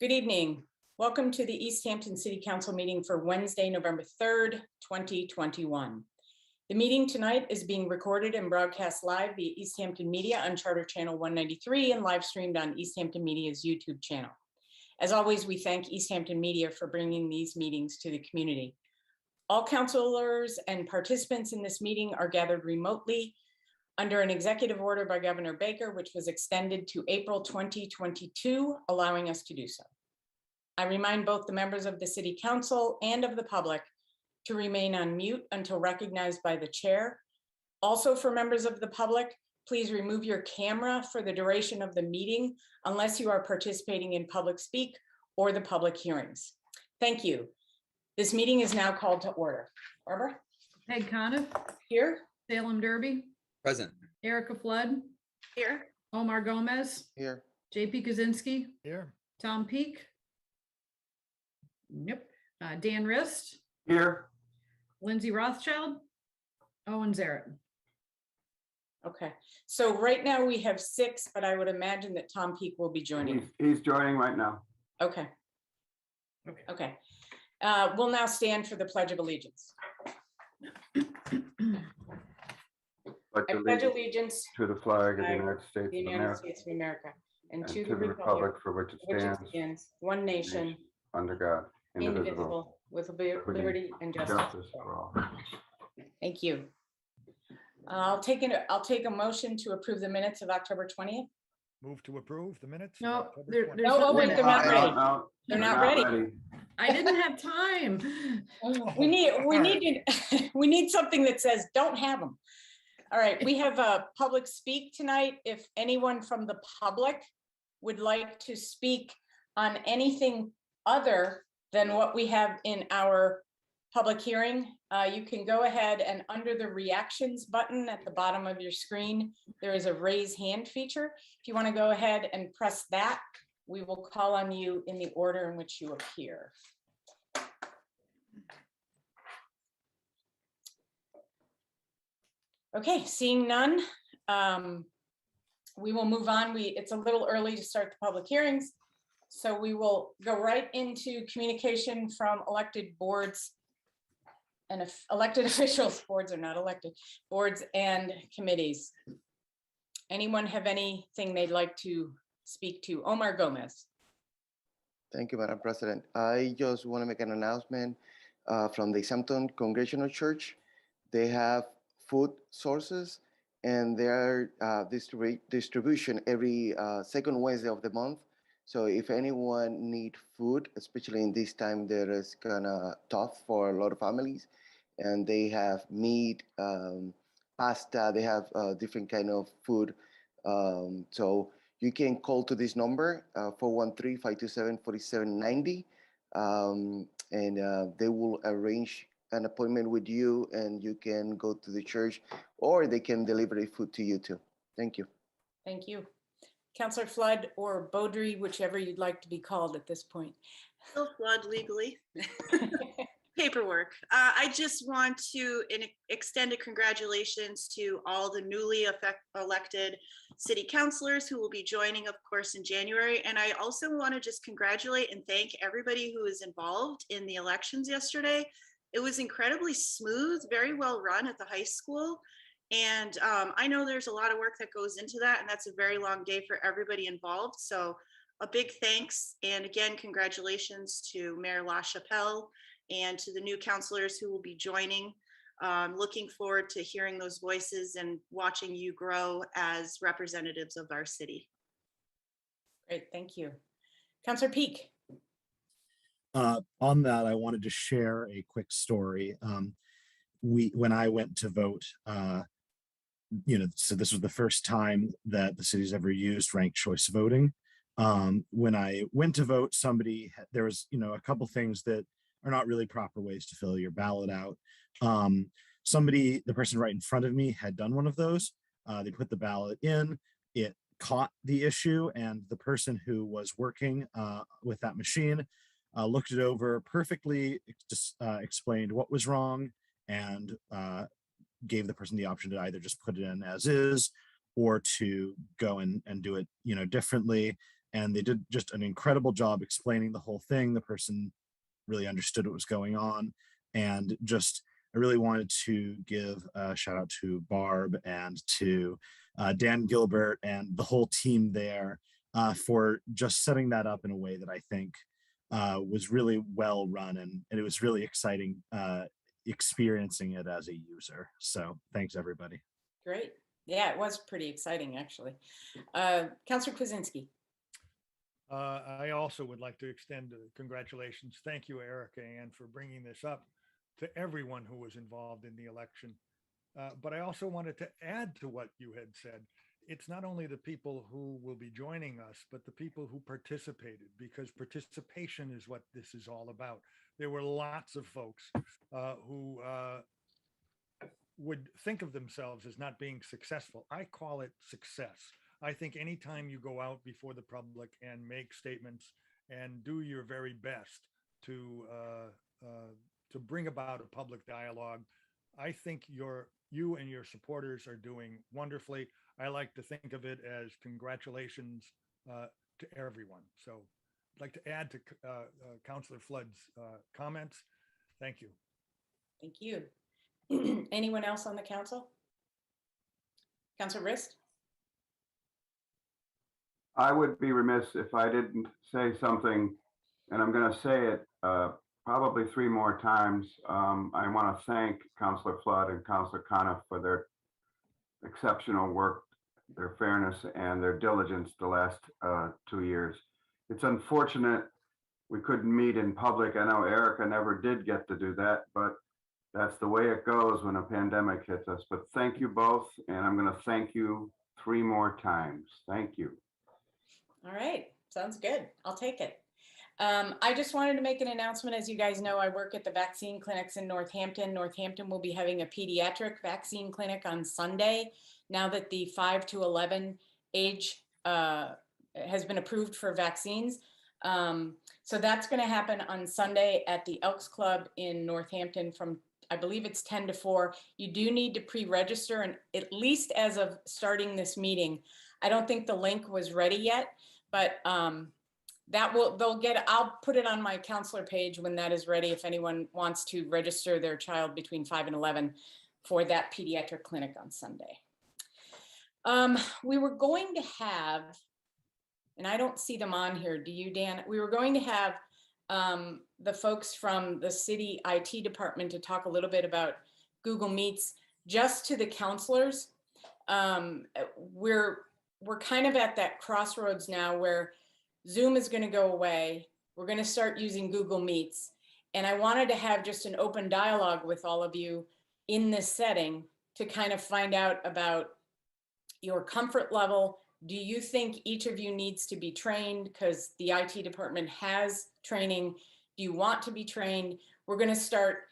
Good evening. Welcome to the Easthampton City Council meeting for Wednesday, November 3rd, 2021. The meeting tonight is being recorded and broadcast live via Easthampton Media on Charter Channel 193 and live streamed on Easthampton Media's YouTube channel. As always, we thank Easthampton Media for bringing these meetings to the community. All councilors and participants in this meeting are gathered remotely under an executive order by Governor Baker, which was extended to April 2022, allowing us to do so. I remind both the members of the City Council and of the public to remain on mute until recognized by the chair. Also, for members of the public, please remove your camera for the duration of the meeting unless you are participating in public speak or the public hearings. Thank you. This meeting is now called to order. Barbara? Peg Coniff. Here. Salem Derby. Present. Erica Flood. Here. Omar Gomez. Here. JP Kaczynski. Here. Tom Peak. Yep. Dan Rist. Here. Lindsay Rothschild. Owen Zaret. Okay, so right now we have 6, but I would imagine that Tom Peak will be joining. He's joining right now. Okay. Okay. We'll now stand for the Pledge of Allegiance. I pledge allegiance to the flag of the United States to the of United America States of America and and to to the the republic for which it stands, one nation, under God, indivisible, indivisible, with liberty and justice. justice for all. Thank you. I'll take a motion to approve the minutes of October 20th. Move to approve the minutes? No, October there- 20th. there's No, oh, wait, they're not ready. No, They're not ready. I didn't have time. We need something that says don't have them. All right, we have a public speak tonight. If anyone from the public would like to speak on anything other than what we have in our public hearing, you can go ahead and under the reactions button at the bottom of your screen, there is a raise hand feature. If you want to go ahead and press that, we will call on you in the order in which you appear. Okay, seeing none, we will move on. It's a little early to start the public hearings, so we will go right into communication from elected boards and if elected officials. Boards are not elected, boards and committees. Anyone have anything they'd like to speak to? Omar Gomez. Thank you, Madam President. I just want to make an announcement from the Easthampton Congregational Church. They have food sources and their distribution every second Wednesday of the month. So if anyone need food, especially in this time that is kind of tough for a lot of families, and they have meat, pasta, they have different kind of food. So you can call to this number, 413-527-4790, and they will arrange an appointment with you and you can go to the church or they can deliver the food to you too. Thank you. Thank you. Councillor Flood or Beaudry, whichever you'd like to be called at this point. Still Flood legally. Paperwork. I just want to extend a congratulations to all the newly elected city councilors who will be joining, of course, in January. And I also want to just congratulate and thank everybody who was involved in the elections yesterday. It was incredibly smooth, very well run at the high school. And I know there's a lot of work that goes into that, and that's a very long day for everybody involved. So a big thanks. And again, congratulations to Mayor LaChapelle and to the new councilors who will be joining. Looking forward to hearing those voices and watching you grow as representatives of our city. Great, thank you. Councillor Peak. On that, I wanted to share a quick story. When I went to vote, so this was the first time that the city's ever used ranked choice voting. When I went to vote, there was, a couple things that are not really proper ways to fill your ballot out. The person right in front of me had done one of those. They put the ballot in, it caught the issue, and the person who was working with that machine looked it over perfectly, just explained what was wrong, and gave the person the option to either just put it in as is or to go and do it differently. and they did just an incredible job explaining the whole thing. The person really understood what was going on, and just I really wanted to give a shout out to Barb and to Dan Gilbert and the whole team there for just setting that up in a way that I think was really well run, and it was really exciting experiencing it as a user. So thanks everybody. Great. Yeah, it was pretty exciting, actually. Counselor Kwasinski. I also would like to extend congratulations. Thank you, Erica Ann, for bringing this up to everyone who was involved in the election. But I also wanted to add to what you had said. It's not only the people who will be joining us, but the people who participated, because participation is what this is all about. There were lots of folks who would think of themselves as not being successful. I call it success. I think anytime you go out before the public and make statements and do your very best to bring about a public dialogue, I think you and your supporters are doing wonderfully. I like to think of it as congratulations to everyone. So I'd like to add to Councillor Flood's comments. Thank you. Thank you. Anyone else on the council? Councillor Rist? I would be remiss if I didn't say something, and I'm going to say it probably 3 more times. I want to thank Councillor Flood and Councillor Coniff for their exceptional work, their fairness, and their diligence the last 2 years. It's unfortunate we couldn't meet in public. I know Erica never did get to do that, but that's the way it goes when a pandemic hits us. But thank you both, and I'm going to thank you 3 more times. Thank you. All right, sounds good. I'll take it. I just wanted to make an announcement. As you guys know, I work at the vaccine clinics in Northampton. Northampton will be having a pediatric vaccine clinic on Sunday, now that the 5 to 11 age has been approved for vaccines. So that's going to happen on Sunday at the Elks Club in Northampton from, I believe it's 10 to 4. You do need to pre-register, and at least as of starting this meeting, I don't think the link was ready yet, but I'll put it on my counselor page when that is ready, if anyone wants to register their child between 5 and 11 for that pediatric clinic on Sunday. We were going to have, and I don't see them on here, do you, Dan? We were going to have the folks from the city IT department to talk a little bit about Google Meets just to the counselors. We're kind of at that crossroads now where Zoom is going to go away. We're going to start using Google Meets. And I wanted to have just an open dialogue with all of you in this setting to kind of find out about your comfort level. Do you think each of you needs to be trained because the IT department has training? Do you want to be trained? We're going to start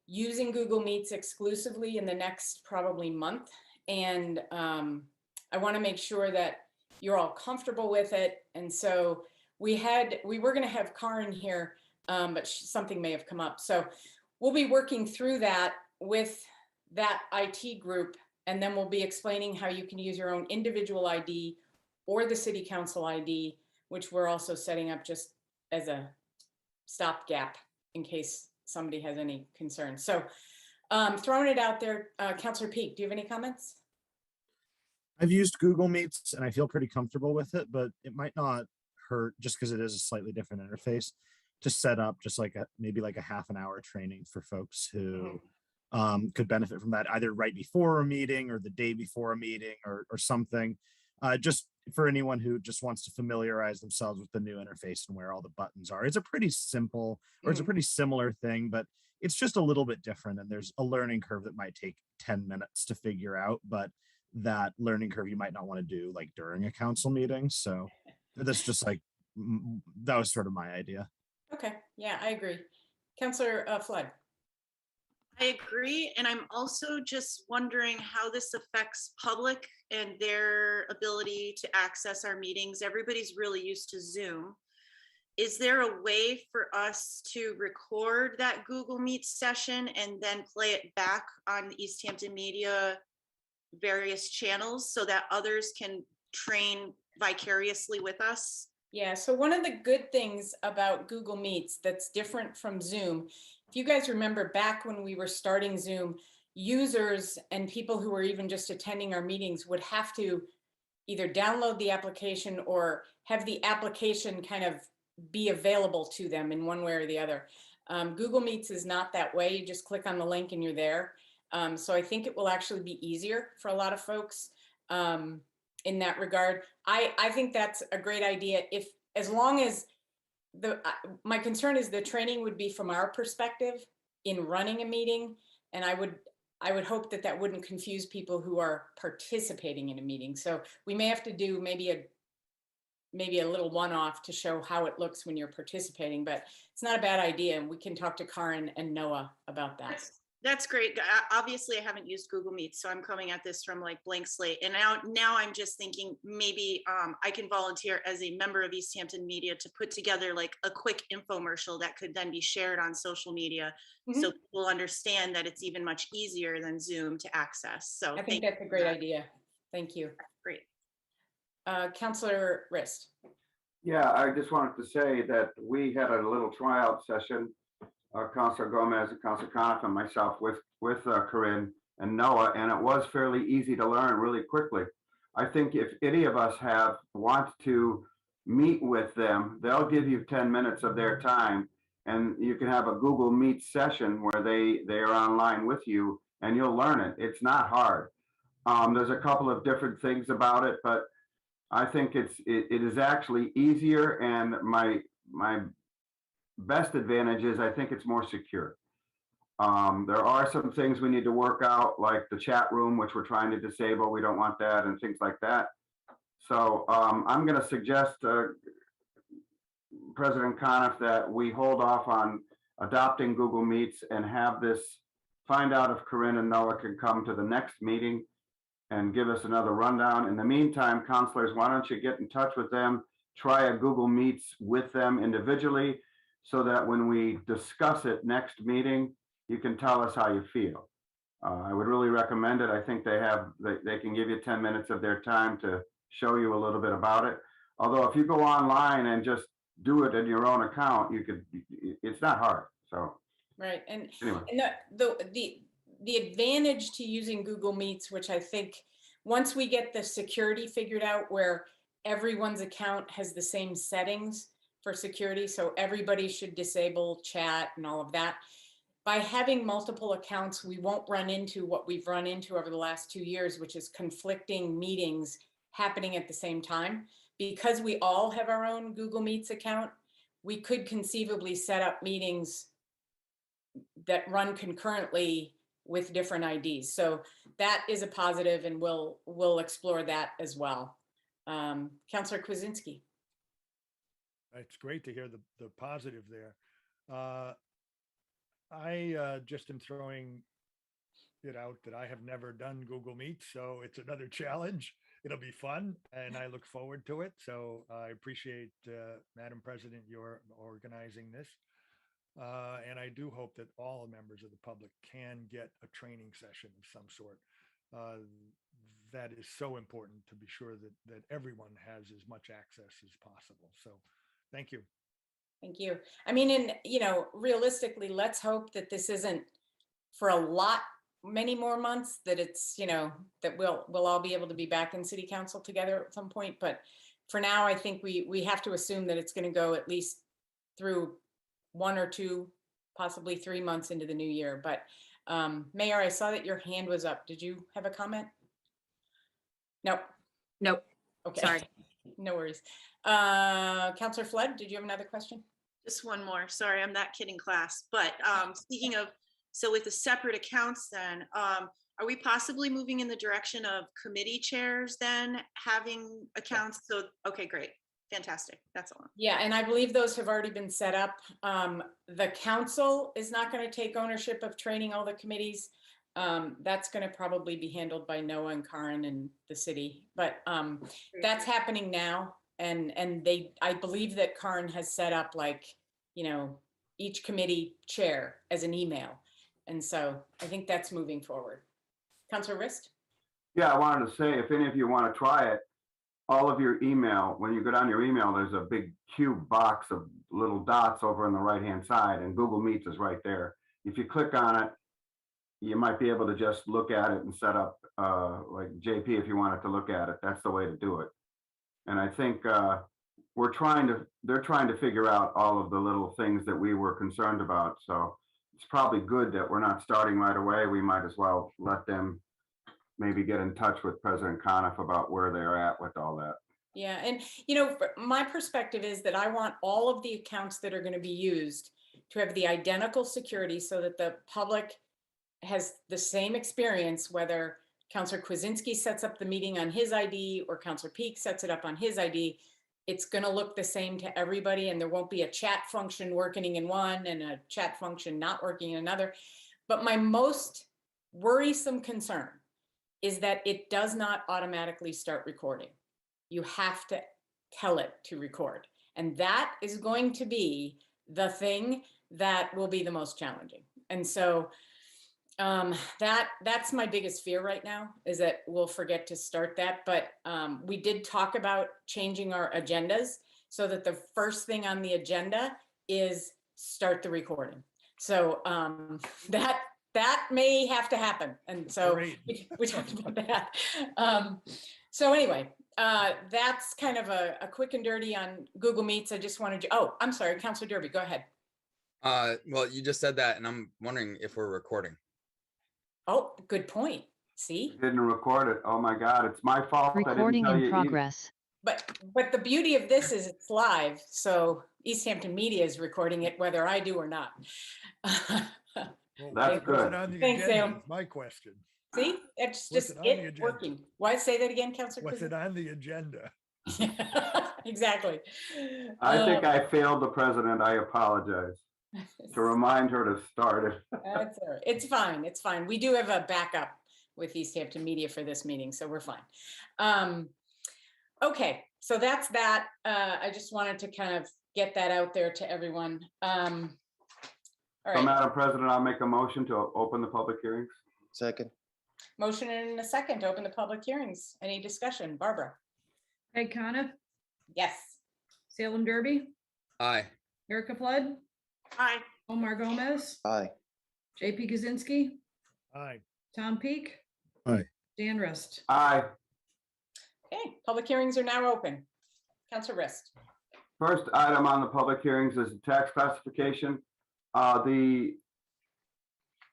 using Google Meets exclusively in the next probably month. And I want to make sure that you're all comfortable with it. And so we were going to have Karen here, but something may have come up. So we'll be working through that with that IT group, and then we'll be explaining how you can use your own individual ID or the city council ID, which we're also setting up just as a stopgap in case somebody has any concerns. So throwing it out there, Councillor Peak, do you have any comments? I've used Google Meets and I feel pretty comfortable with it, but it might not hurt just because it is a slightly different interface to set up just like maybe like a half an hour training for folks who could benefit from that either right before a meeting or the day before a meeting or something. Just for anyone who just wants to familiarize themselves with the new interface and where all the buttons are. It's a pretty simple, or it's a pretty similar thing, but it's just a little bit different. And there's a learning curve that might take 10 minutes to figure out, but that learning curve you might not want to do like during a council meeting. So that's just like, that was sort of my idea. Okay, yeah, I agree. Councillor Flood. I agree. And I'm also just wondering how this affects public and their ability to access our meetings. Everybody's really used to Zoom. Is there a way for us to record that Google Meet session and then play it back on the Easthampton Media various channels so that others can train vicariously with us? Yeah, so one of the good things about Google Meets that's different from Zoom, if you guys remember back when we were starting Zoom, users and people who were even just attending our meetings would have to either download the application or have the application kind of be available to them in one way or the other. Google Meets is not that way. You just click on the link and you're there. So I think it will actually be easier for a lot of folks in that regard. I think that's a great idea. If, as long as my concern is the training would be from our perspective in running a meeting, and I would hope that that wouldn't confuse people who are participating in a meeting. So we may have to do maybe a little one-off to show how it looks when you're participating, but it's not a bad idea. And we can talk to Karen and Noah about that. That's great. Obviously, I haven't used Google Meet, so I'm coming at this from like blank slate. And now I'm just thinking maybe I can volunteer as a member of Easthampton Media to put together like a quick infomercial that could then be shared on social media, so people understand that it's even much easier than Zoom to access. So I think that's a great idea. Thank you. Great. Councillor Rist. Yeah, I just wanted to say that we had a little tryout session, Councilor Gomez and Councilor Coniff and myself with Corinne and Noah, and it was fairly easy to learn really quickly. I think if any of us want to meet with them, they'll give you 10 minutes of their time, and you can have a Google Meet session where they are online with you, and you'll learn it. It's not hard. There's a couple of different things about it, but I think it is actually easier, and my best advantage is I think it's more secure. There are some things we need to work out, like the chat room, which we're trying to disable. We don't want that, and things like that. So I'm going to suggest, President Coniff, that we hold off on adopting Google Meets and have this, find out if Corinne and Noah can come to the next meeting and give us another rundown. In the meantime, counselors, why don't you get in touch with them, try a Google Meets with them individually, so that when we discuss it next meeting, you can tell us how you feel. I would really recommend it. I think they can give you 10 minutes of their time to show you a little bit about it. Although if you go online and just do it in your own account, it's not hard. So Right, and anyway. And the advantage to using Google Meets, which I think once we get the security figured out where everyone's account has the same settings for security, so everybody should disable chat and all of that. By having multiple accounts, we won't run into what we've run into over the last 2 years, which is conflicting meetings happening at the same time. Because we all have our own Google Meets account, we could conceivably set up meetings that run concurrently with different IDs. So that is a positive, and we'll explore that as well. Councillor Kwasinski. It's great to hear the positive there. I just am throwing it out that I have never done Google Meet, so it's another challenge. It'll be fun, and I look forward to it. So I appreciate, Madam President, your organizing this. And I do hope that all members of the public can get a training session of some sort. That is so important to be sure that everyone has as much access as possible. So thank you. Thank you. I mean, and realistically, let's hope that this isn't for many more months, that it's, that we'll all be able to be back in city council together at some point. But for now, I think we have to assume that it's going to go at least through 1 or 2, possibly 3 months into the new year. But Mayor, I saw that your hand was up. Did you have a comment? Nope. Nope. Okay. Sorry. No worries. Councillor Flood, did you have another question? Just one more. Sorry, I'm that kid in class. But speaking of, so with the separate accounts then, are we possibly moving in the direction of committee chairs then having accounts? So, okay, great. Fantastic. That's all. Yeah, and I believe those have already been set up. The council is not going to take ownership of training all the committees. That's going to probably be handled by Noah and Karen and the city, but that's happening now. And I believe that Karen has set up each committee chair as an email. And so I think that's moving forward. Councillor Rist? Yeah, I wanted to say, if any of you want to try it, all of your email, when you go down your email, there's a big cube box of little dots over on the right-hand side, and Google Meets is right there. If you click on it, you might be able to just look at it and set up, like JP, if you wanted to look at it, that's the way to do it. And I think they're trying to figure out all of the little things that we were concerned about. So it's probably good that we're not starting right away. We might as well let them maybe get in touch with President Coniff about where they're at with all that. Yeah, and my perspective is that I want all of the accounts that are going to be used to have the identical security so that the public has the same experience, whether Counselor Kwasinski sets up the meeting on his ID or Counselor Peak sets it up on his ID. It's going to look the same to everybody, and there won't be a chat function working in one and a chat function not working in another. But my most worrisome concern is that it does not automatically start recording. You have to tell it to record. And that is going to be the thing that will be the most challenging. And so that's my biggest fear right now, is that we'll forget to start that. But we did talk about changing our agendas so that the first thing on the agenda is start the recording. So that may have to happen. And so we talked about that. So anyway, that's kind of a quick and dirty on Google Meets. I just wanted to, oh, I'm sorry, Counselor Derby, go ahead. Well, you just said that, and I'm wondering if we're recording. Oh, good point. See? Didn't record it. Oh my God, it's my fault. Recording in progress. But the beauty of this is it's live, so Easthampton Media is recording it whether I do or not. Well, That's good. Thanks, Sam. My question. See, it's What's just it on the it agenda? working. Why say that again, Counselor? What's it on the agenda? Exactly. I think I failed the president. I apologize. To remind her to start it. That's all right. It's fine. It's fine. We do have a backup with Easthampton Media for this meeting, so we're fine. Okay, so that's that. I just wanted to kind of get that out there to everyone. All So, right, Madam President, I'll make a motion to open the public hearings. Second. motion and a second to open the public hearings. Any discussion? Barbara? Peg Coniff, Yes. Salem Derby, Aye. Erica Flood, Aye. Omar Gomez, Aye. JP Kaczynski, Aye. Tom Peak. Aye. Dan Rist. Aye. Okay, public hearings are now open. Counselor Rist. First item on the public hearings is the tax classification. The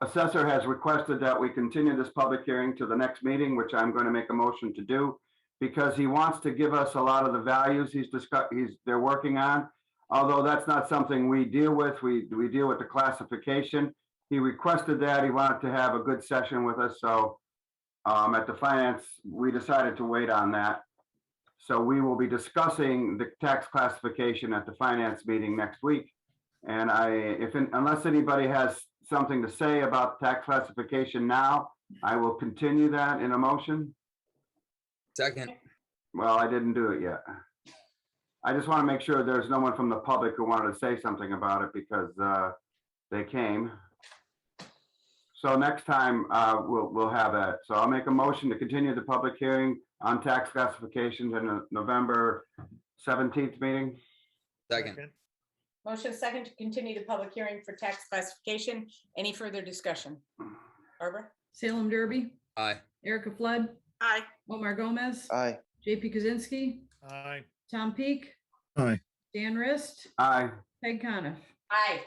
assessor has requested that we continue this public hearing to the next meeting, which I'm going to make a motion to do, because he wants to give us a lot of the values they're working on. Although that's not something we deal with, we deal with the classification. He requested that. He wanted to have a good session with us. So at the finance, we decided to wait on that. So we will be discussing the tax classification at the finance meeting next week. And unless anybody has something to say about tax classification now, I will continue that in a motion. Second. Well, I didn't do it yet. I just want to make sure there's no one from the public who wanted to say something about it, because they came. So next time we'll have that. So I'll make a motion to continue the public hearing on tax classifications in the November 17th meeting. Second. Motion second to continue the public hearing for tax classification. Any further discussion? Barbara? Salem Derby, Aye. Erica Flood, Aye. Omar Gomez, Aye. JP Kaczynski, Aye. Tom Peak. Aye. Dan Rist, Aye. Peg Coniff. Aye.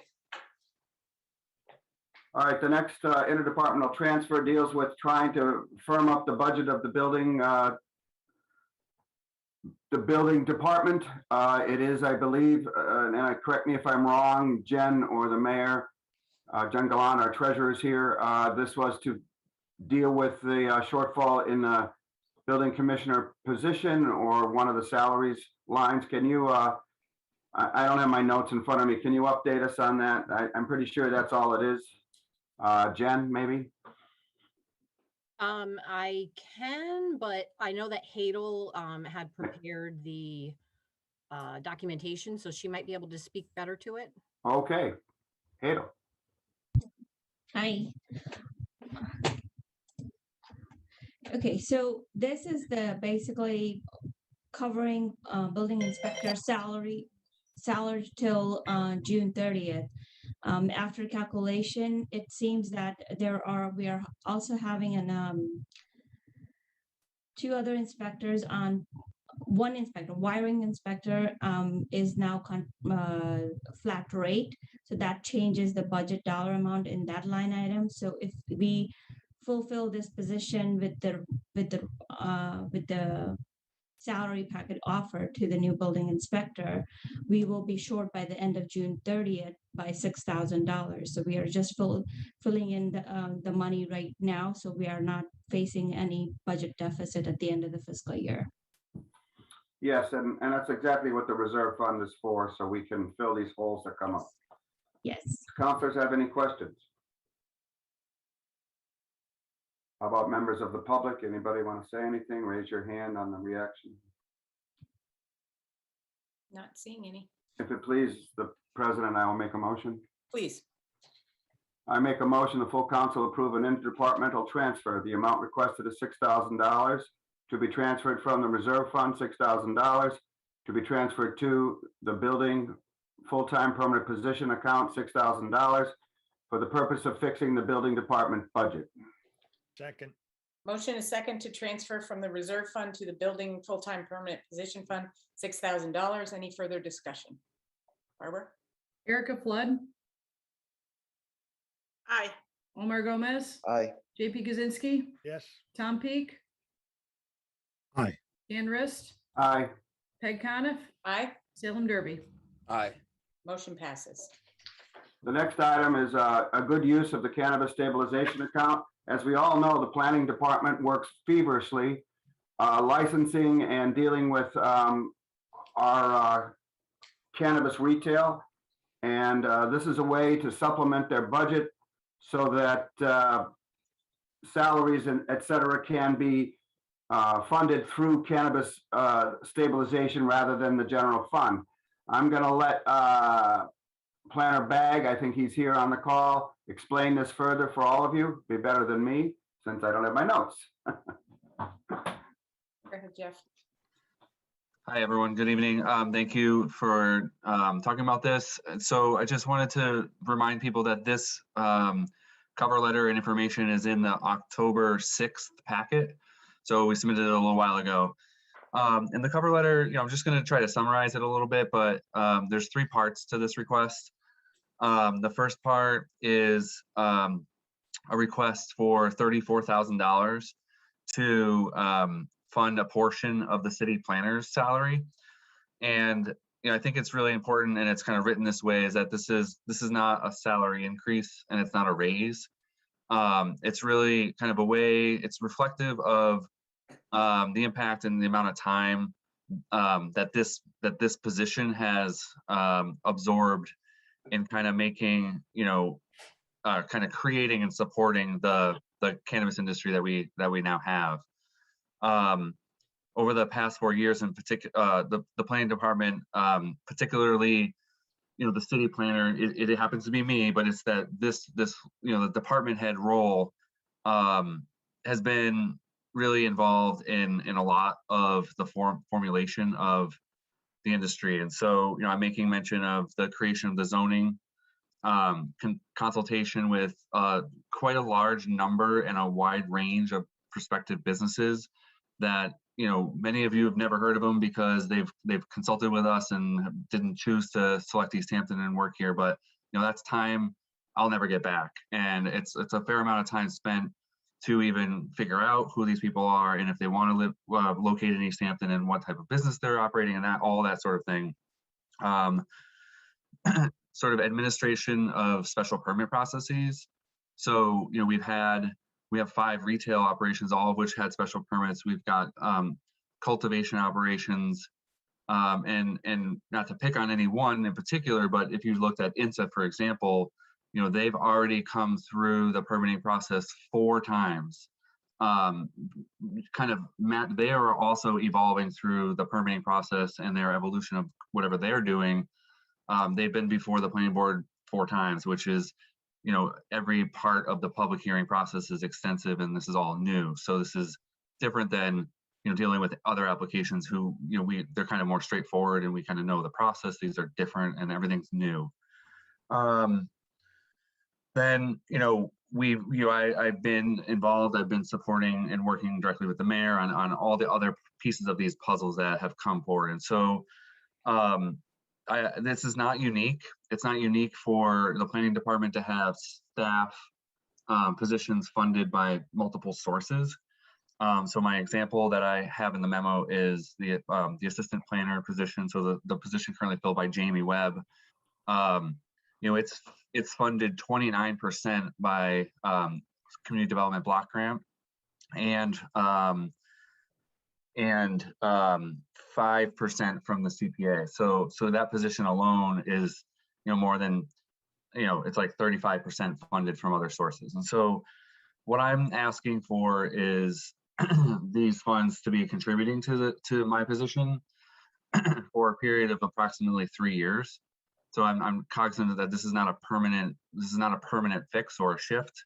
All right, the next interdepartmental transfer deals with trying to firm up the budget of the building department. It is, I believe, and correct me if I'm wrong, Jen or the mayor, Jen Galan, our treasurer, is here. This was to deal with the shortfall in the building commissioner position or one of the salaries lines. Can you, I don't have my notes in front of me. Can you update us on that? I'm pretty sure that's all it is. Jen, maybe? I can, but I know that Hadel had prepared the documentation, so she might be able to speak better to it. Okay. Hadel. Hi. Okay, so this is basically covering building inspector salary till June 30th. After calculation, it seems that we are also having two other inspectors on. One inspector, wiring inspector, is now flat rate. So that changes the budget dollar amount in that line item. So if we fulfill this position with the salary packet offered to the new building inspector, we will be short by the end of June 30th by $6,000. So we are just filling in the money right now. So we are not facing any budget deficit at the end of the fiscal year. Yes, and that's exactly what the reserve fund is for, so we can fill these holes that come up. Yes. Counselors have any questions? How about members of the public? Anybody want to say anything? Raise your hand on the reaction. Not seeing any. If it pleases the president, I will make a motion. Please. I make a motion the full council approve an interdepartmental transfer. The amount requested is $6,000 to be transferred from the reserve fund, $6,000 to be transferred to the building full-time permanent position account, $6,000 for the purpose of fixing the building department budget. Second. Motion is second to transfer from the reserve fund to the building full-time permanent position fund, $6,000. Any further discussion? Barbara? Erica Flood, Aye. Omar Gomez, Aye. JP Kaczynski, Yes. Tom Peak. Aye. Dan Rist, Aye. Peg Coniff, Aye. Salem Derby. Aye. Motion passes. The next item is a good use of the cannabis stabilization account. As we all know, the planning department works feverishly licensing and dealing with our cannabis retail. And this is a way to supplement their budget so that salaries and et cetera can be funded through cannabis stabilization rather than the general fund. I'm going to let Planner Bag, I think he's here on the call, explain this further for all of you. Be better than me since I don't have my notes. Go ahead, Jeff. Hi, everyone. Good evening. Thank you for talking about this. So I just wanted to remind people that this cover letter and information is in the October 6th packet. So we submitted it a little while ago. In the cover letter, I'm just going to try to summarize it a little bit, but there's three parts to this request. The first part is a request for $34,000 to fund a portion of the city planner's salary. And I think it's really important, and it's kind of written this way, is that this is not a salary increase and it's not a raise. It's really kind of a way, it's reflective of the impact and the amount of time that this position has absorbed in kind of making, kind of creating and supporting the cannabis industry that we now have. Over the past 4 years, in particular, the planning department, particularly, the city planner, it happens to be me, but it's that this the department head role has been really involved in a lot of the formulation of the industry. And so, I'm making mention of the creation of the zoning, consultation with quite a large number and a wide range of prospective businesses that, many of you have never heard of them because they've consulted with us and didn't choose to select Easthampton and work here. But, that's time I'll never get back. And it's a fair amount of time spent to even figure out who these people are and if they want to live located in Easthampton and what type of business they're operating and all that sort of thing. Sort of administration of special permit processes. So, we have 5 retail operations, all of which had special permits. We've got cultivation operations, and not to pick on any one in particular, but if you looked at INSA, for example, they've already come through the permitting process 4 times. They are also evolving through the permitting process and their evolution of whatever they're doing. They've been before the planning board 4 times, which is, every part of the public hearing process is extensive and this is all new. So this is different than, dealing with other applications who, they're kind of more straightforward and we kind of know the process. These are different and everything's new. Then, I've been involved, I've been supporting and working directly with the mayor on all the other pieces of these puzzles that have come forward. And so this is not unique. It's not unique for the planning department to have staff positions funded by multiple sources. So my example that I have in the memo is the assistant planner position. So the position currently filled by Jamie Webb. It's funded 29% by community development block grant and 5% from the CPA. So that position alone is more than it's like 35% funded from other sources. And so what I'm asking for is these funds to be contributing to my position for a period of approximately 3 years. So I'm cognizant that this is not a permanent fix or a shift.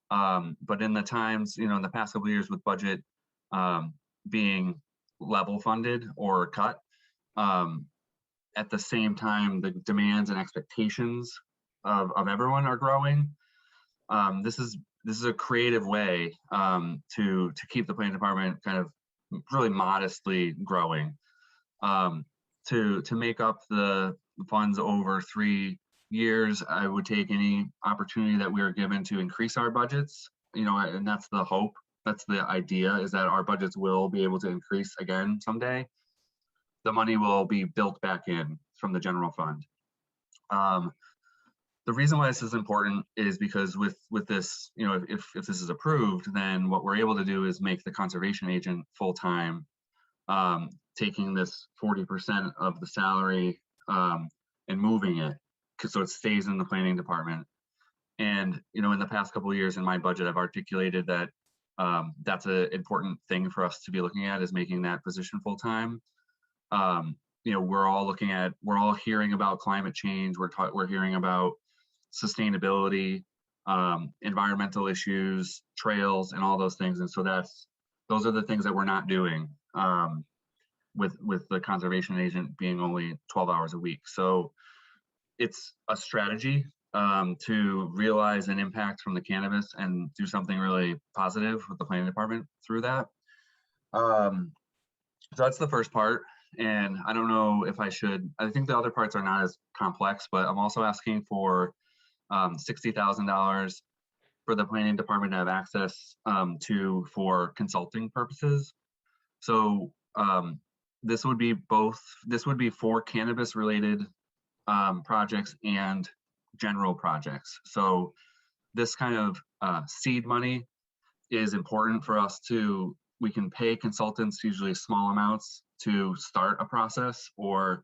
But in the times, in the past couple of years with budget being level funded or cut, at the same time, the demands and expectations of everyone are growing. This is a creative way to keep the planning department kind of really modestly growing. To make up the funds over 3 years, I would take any opportunity that we are given to increase our budgets, and that's the hope. That's the idea, is that our budgets will be able to increase again someday. The money will be built back in from the general fund. The reason why this is important is because with this, if this is approved, then what we're able to do is make the conservation agent full-time, taking this 40% of the salary and moving it, so it stays in the planning department. And in the past couple of years in my budget, I've articulated that that's an important thing for us to be looking at, is making that position full-time. We're all hearing about climate change. We're hearing about sustainability, environmental issues, trails, and all those things. And so those are the things that we're not doing with the conservation agent being only 12 hours a week. So it's a strategy to realize an impact from the cannabis and do something really positive with the planning department through that. So that's the first part. And I don't know if I think the other parts are not as complex, but I'm also asking for $60,000 for the planning department to have access to for consulting purposes. So this would be for cannabis related projects and general projects. So this kind of seed money is important for us we can pay consultants usually small amounts to start a process or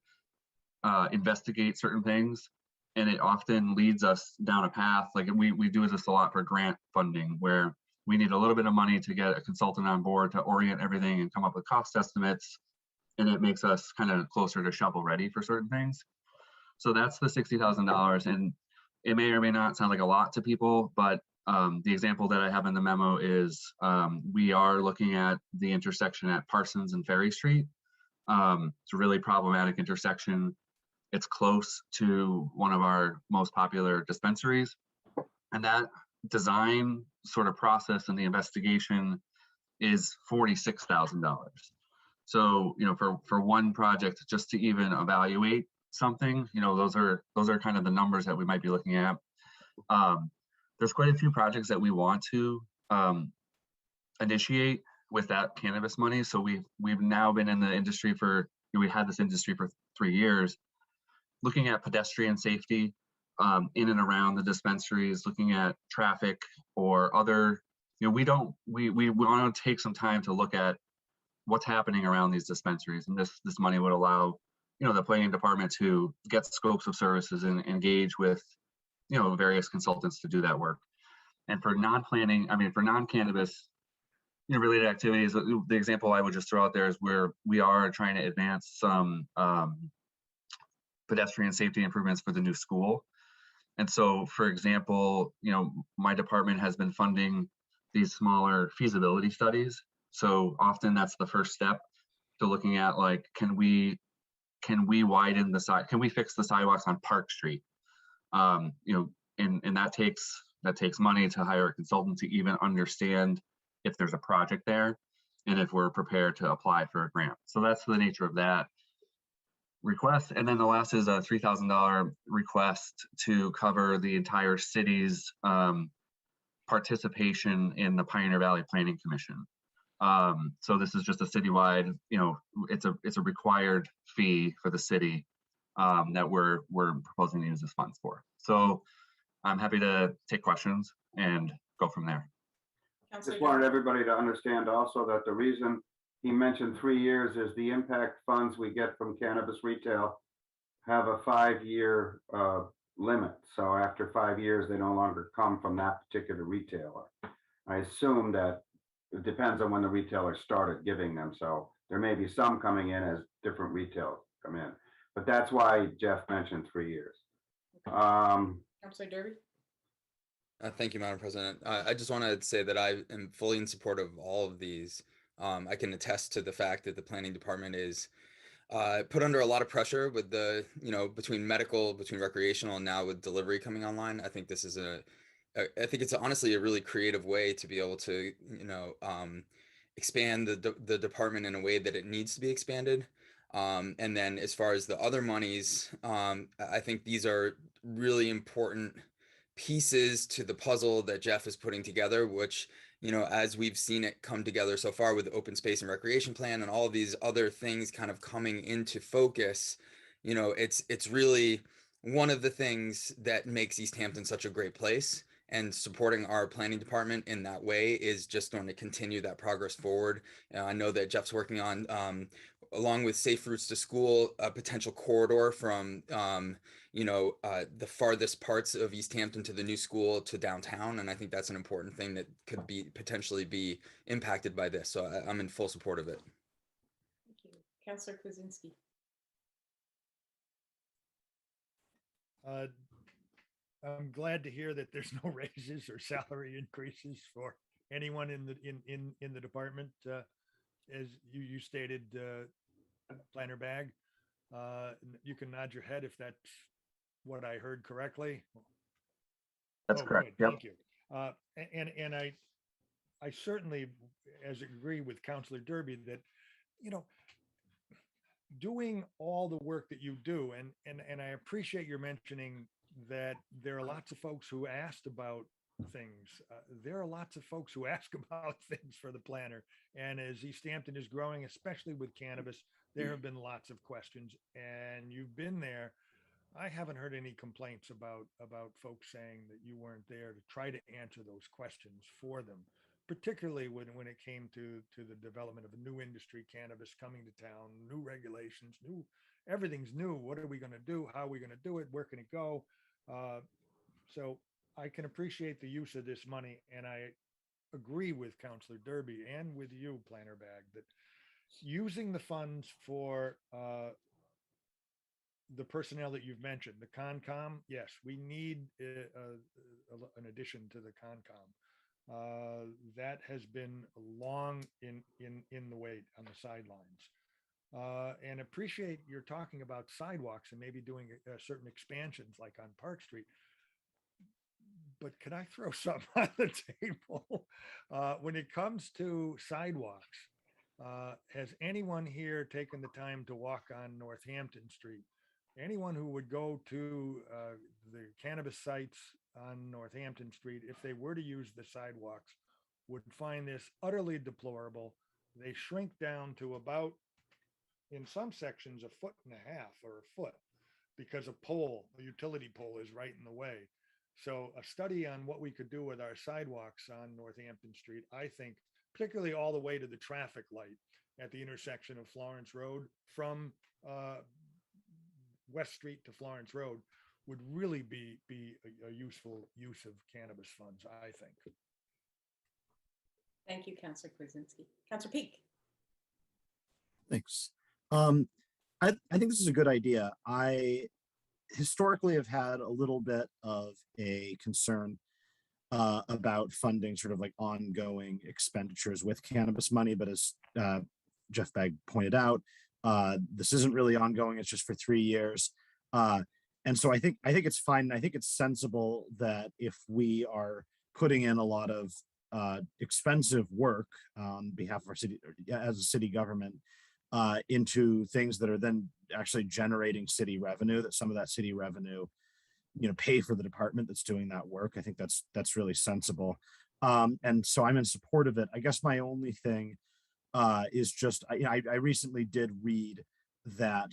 investigate certain things. And it often leads us down a path. Like we do this a lot for grant funding, where we need a little bit of money to get a consultant on board to orient everything and come up with cost estimates. And it makes us kind of closer to shovel ready for certain things. So that's the $60,000. And it may or may not sound like a lot to people, but the example that I have in the memo is we are looking at the intersection at Parsons and Ferry Street. It's a really problematic intersection. It's close to one of our most popular dispensaries. And that design sort of process and the investigation is $46,000. So, for one project, just to even evaluate something, those are kind of the numbers that we might be looking at. There's quite a few projects that we want to initiate with that cannabis money. So we've now been in the industry we had this industry for 3 years, looking at pedestrian safety in and around the dispensaries, looking at traffic or other, we want to take some time to look at what's happening around these dispensaries. And this money would allow, the planning department to get scopes of services and engage with, various consultants to do that work. And for non-cannabis, related activities, the example I would just throw out there is where we are trying to advance some pedestrian safety improvements for the new school. And so, for example, my department has been funding these smaller feasibility studies. So often that's the first step to looking at, like, can we widen the side, can we fix the sidewalks on Park Street? And that takes money to hire a consultant to even understand if there's a project there and if we're prepared to apply for a grant. So that's the nature of that request. And then the last is a $3,000 request to cover the entire city's participation in the Pioneer Valley Planning Commission. So this is just a citywide, it's a required fee for the city that we're proposing to use this funds for. So I'm happy to take questions and go from there. Councilor Just Derby. wanted everybody to understand also that the reason he mentioned 3 years is the impact funds we get from cannabis retail have a 5-year limit. So after 5 years, they no longer come from that particular retailer. I assume that it depends on when the retailer started giving them. So there may be some coming in as different retailers come in, but that's why Jeff mentioned 3 years. Councilor Derby. Thank you, Madam President. I just want to say that I am fully in support of all of these. I can attest to the fact that the planning department is put under a lot of pressure with the, between medical, between recreational, and now with delivery coming online. I think this is I think it's honestly a really creative way to be able to, expand the department in a way that it needs to be expanded. And then as far as the other monies, I think these are really important pieces to the puzzle that Jeff is putting together, which, as we've seen it come together so far with the open space and recreation plan and all of these other things kind of coming into focus, it's really one of the things that makes Easthampton such a great place. And supporting our planning department in that way is just going to continue that progress forward. I know that Jeff's working on, along with Safe Routes to School, a potential corridor from, the farthest parts of Easthampton to the new school to downtown. And I think that's an important thing that could potentially be impacted by this. So I'm in full support of it. Thank you. Councilor Kuzinski. I'm glad to hear that there's no raises or salary increases for anyone in the department, as you stated, Planner Bag. You can nod your head if that's what I heard correctly. That's correct. Good, Yep. thank you. And I certainly agree with Councilor Derby that, doing all the work that you do, and I appreciate your mentioning that there are lots of folks who asked about things. There are lots of folks who ask about things for the planner. And as Easthampton is growing, especially with cannabis, there have been lots of questions, and you've been there. I haven't heard any complaints about folks saying that you weren't there to try to answer those questions for them, particularly when it came to the development of a new industry, cannabis coming to town, new regulations, everything's new. What are we going to do? How are we going to do it? Where can it go? So I can appreciate the use of this money, and I agree with Councilor Derby and with you, Planner Bag, that using the funds for the personnel that you've mentioned, the Concom, yes, we need an addition to the Concom. That has been long in the wait on the sidelines. And appreciate you're talking about sidewalks and maybe doing certain expansions like on Park Street. But can I throw something on the table? When it comes to sidewalks, has anyone here taken the time to walk on Northampton Street? Anyone who would go to the cannabis sites on Northampton Street, if they were to use the sidewalks, would find this utterly deplorable. They shrink down to about, in some sections, 1.5 feet or a foot, because a utility pole is right in the way. So a study on what we could do with our sidewalks on Northampton Street, I think, particularly all the way to the traffic light at the intersection of Florence Road from West Street to Florence Road, would really be a useful use of cannabis funds, I think. Thank you, Councilor Kwasinski. Councilor Peak. Thanks. I think this is a good idea. I historically have had a little bit of a concern about funding sort of like ongoing expenditures with cannabis money. But as Jeff Begg pointed out, this isn't really ongoing. It's just for 3 years. And so I think it's fine. I think it's sensible that if we are putting in a lot of expensive work on behalf of our city as a city government into things that are then actually generating city revenue, that some of that city revenue, pay for the department that's doing that work. I think that's really sensible. And so I'm in support of it. I guess my only thing is just, I recently did read that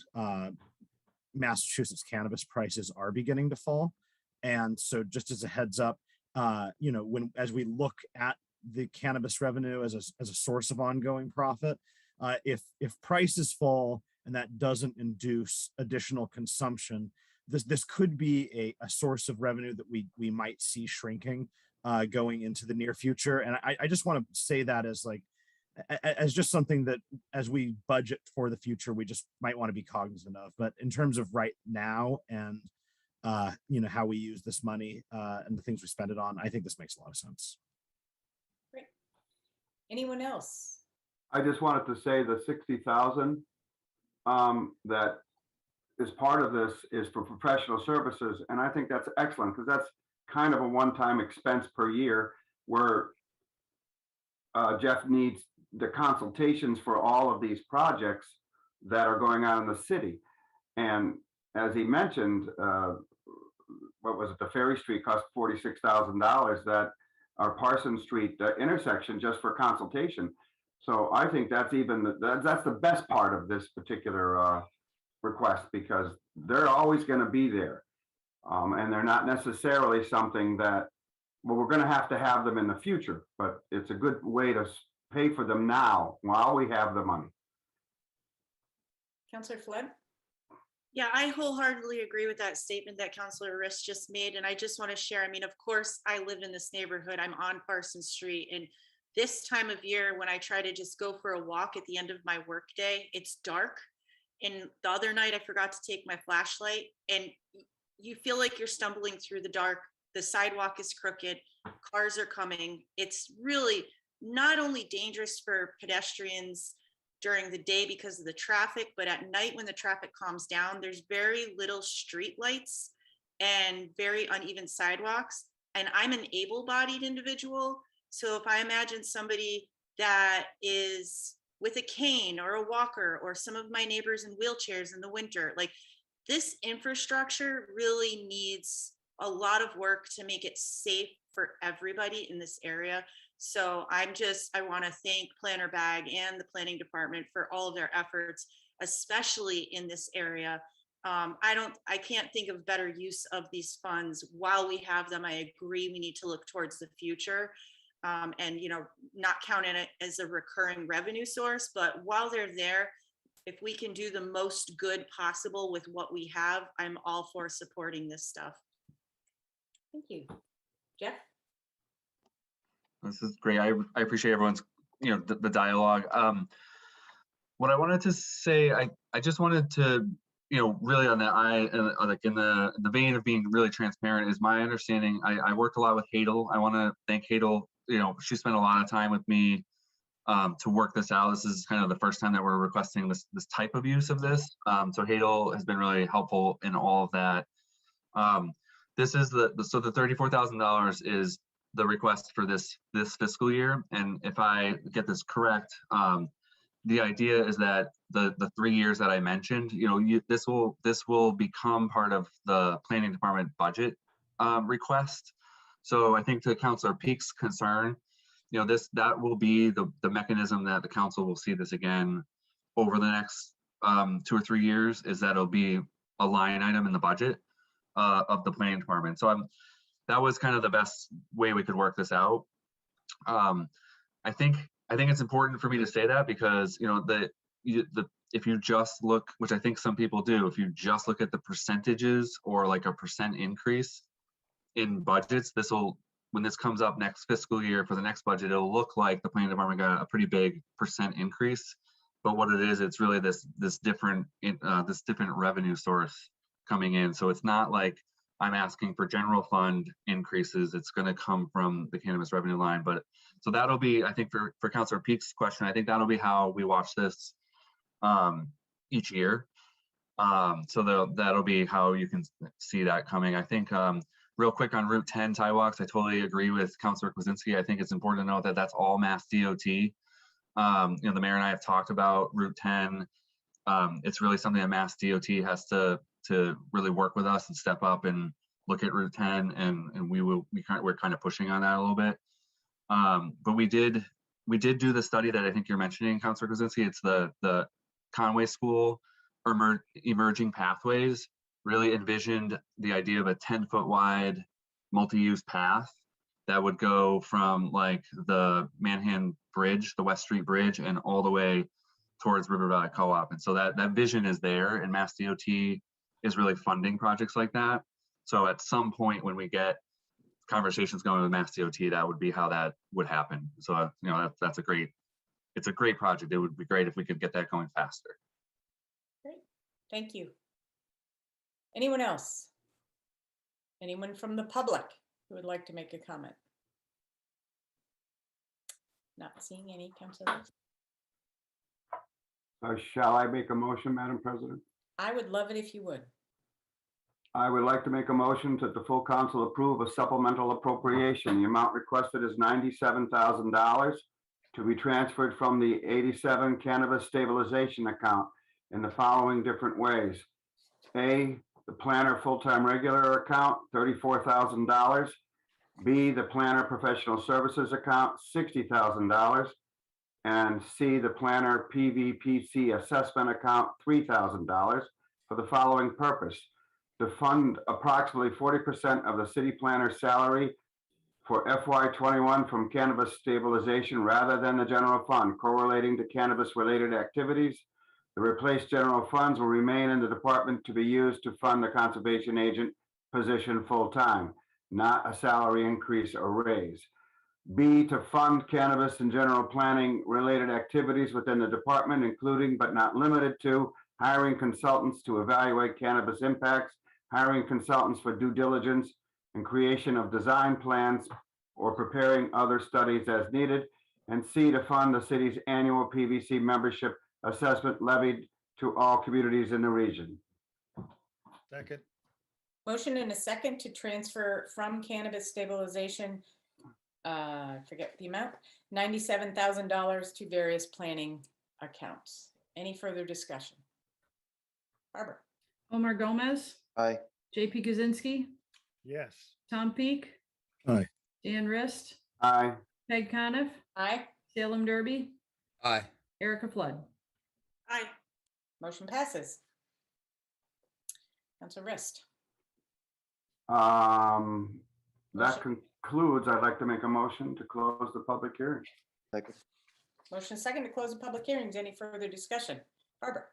Massachusetts cannabis prices are beginning to fall. And so just as a heads up, as we look at the cannabis revenue as a source of ongoing profit, if prices fall and that doesn't induce additional consumption, this could be a source of revenue that we might see shrinking going into the near future. And I just want to say that as just something that as we budget for the future, we just might want to be cognizant of. But in terms of right now and how we use this money and the things we spend it on, I think this makes a lot of sense. Great. Anyone else? I just wanted to say the 60,000 that is part of this is for professional services. And I think that's excellent because that's kind of a one-time expense per year where Jeff needs the consultations for all of these projects that are going on in the city. And as he mentioned, what was it? The Ferry Street cost $46,000, that our Parsons Street intersection just for consultation. So I think that's that's the best part of this particular request, because they're always going to be there. And they're not necessarily something that, well, we're going to have them in the future, but it's a good way to pay for them now while we have the money. Councillor Flood? Yeah, I wholeheartedly agree with that statement that Councillor Riss just made. And I just want to share, of course, I live in this neighborhood. I'm on Parsons Street. And this time of year, when I try to just go for a walk at the end of my workday, it's dark. And the other night, I forgot to take my flashlight, and you feel like you're stumbling through the dark. The sidewalk is crooked, cars are coming. It's really not only dangerous for pedestrians during the day because of the traffic, but at night when the traffic calms down, there's very little street lights and very uneven sidewalks. And I'm an able-bodied individual. So if I imagine somebody that is with a cane or a walker, or some of my neighbors in wheelchairs in the winter, like, this infrastructure really needs a lot of work to make it safe for everybody in this area. So I want to thank Planner Bag and the planning department for all of their efforts, especially in this area. I can't think of better use of these funds while we have them. I agree, we need to look towards the future and, not count on it as a recurring revenue source, but while they're there, if we can do the most good possible with what we have, I'm all for supporting this stuff. Thank you. Jeff? This is great. I appreciate everyone's, the dialogue. What I wanted to say, I just wanted to, really on that, like in the vein of being really transparent, is my understanding. I worked a lot with Hadel. I want to thank Hadel. She spent a lot of time with me to work this out. This is kind of the first time that we're requesting this type of use of this. So Hadel has been really helpful in all of that. This is the $34,000 is the request for this fiscal year. And if I get this correct, the idea is that the 3 years that I mentioned, this will become part of the planning department budget request. So I think to Councilor Peak's concern, that will be the mechanism that the council will see this again over the next 2 or 3 years, is that it'll be a line item in the budget of the planning department. So that was kind of the best way we could work this out. I think it's important for me to say that because if you just look, which I think some people do, if you just look at the percentages or like a percent increase in budgets, when this comes up next fiscal year for the next budget, it'll look like the planning department got a pretty big percent increase. But what it is, it's really this different revenue source coming in. So it's not like I'm asking for general fund increases, it's going to come from the cannabis revenue line. But so that'll be, I think for Councilor Peak's question, I think that'll be how we watch this each year. So that'll be how you can see that coming. I think real quick on Route 10 sidewalks, I totally agree with Councilor Kwasinski. I think it's important to note that that's all Mass DOT. The mayor and I have talked about Route 10. It's really something that Mass DOT has to really work with us and step up and look at Route 10, and we're kind of pushing on that a little bit. But we did do the study that I think you're mentioning, Councilor Kwasinski. It's the Conway School Emerging Pathways really envisioned the idea of a 10-foot wide multi-use path that would go from like the Manhan Bridge, the West Street Bridge, and all the way towards River Valley Co-op. And so that vision is there, and Mass DOT is really funding projects like that. So at some point when we get conversations going with Mass DOT, that would be how that would happen. So it's a great project. It would be great if we could get that going faster. Great, thank you. Anyone else? Anyone from the public who would like to make a comment? Not seeing any, Councilor. Shall I make a motion, Madam President? I would love it if you would. I would like to make a motion that the full council approve a supplemental appropriation. The amount requested is $97,000 to be transferred from the 87 cannabis stabilization account in the following different ways. A, the planner full-time regular account, $34,000. B, the planner professional services account, $60,000. And C, the planner PVPC assessment account, $3,000 for the following purpose: to fund approximately 40% of the city planner's salary for FY21 from cannabis stabilization rather than the general fund correlating to cannabis related activities. The replaced general funds will remain in the department to be used to fund the conservation agent position full-time, not a salary increase or raise. B, to fund cannabis and general planning related activities within the department, including but not limited to hiring consultants to evaluate cannabis impacts, hiring consultants for due diligence and creation of design plans, or preparing other studies as needed. And C, to fund the city's annual PVC membership assessment levied to all communities in the region. Second. Motion and a second to transfer from cannabis stabilization, forget the amount, $97,000 to various planning accounts. Any further discussion? Barbara. Omar Gomez, Aye. JP Kaczynski, Yes. Tom Peak. Aye. Dan Rist, Aye. Peg Coniff, Aye. Salem Derby, Aye. Erica Flood. Aye. Motion passes. Councilor Rist. That concludes. I'd like to make a motion to close the public hearing. Second. Motion second to close the public hearings. Any further discussion? Barbara.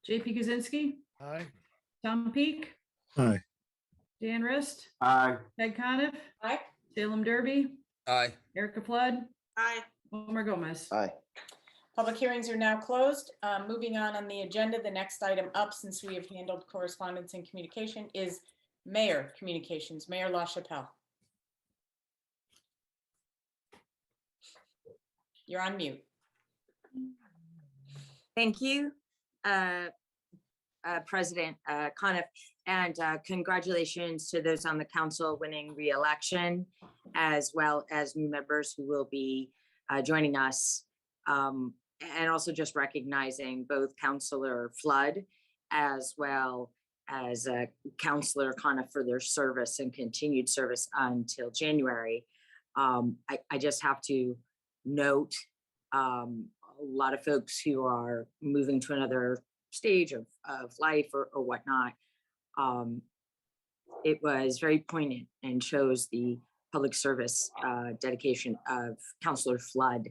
JP Kaczynski, Aye. Tom Peak, Aye. Dan Rist, Aye. Peg Coniff, Aye. Salem Derby, Aye. Erica Flood, Aye. Omar Gomez. Aye. Public hearings are now closed. Moving on the agenda, the next item up, since we have handled correspondence and communication, is Mayor Communications. Mayor LaChapelle. You're on mute. Thank you, President Coniff, and congratulations to those on the council winning re-election, as well as new members who will be joining us. And also just recognizing both Councilor Flood as well as Councilor Coniff for their service and continued service until January. I just have to note a lot of folks who are moving to another stage of life or whatnot. It was very poignant and shows the public service dedication of Councilor Flood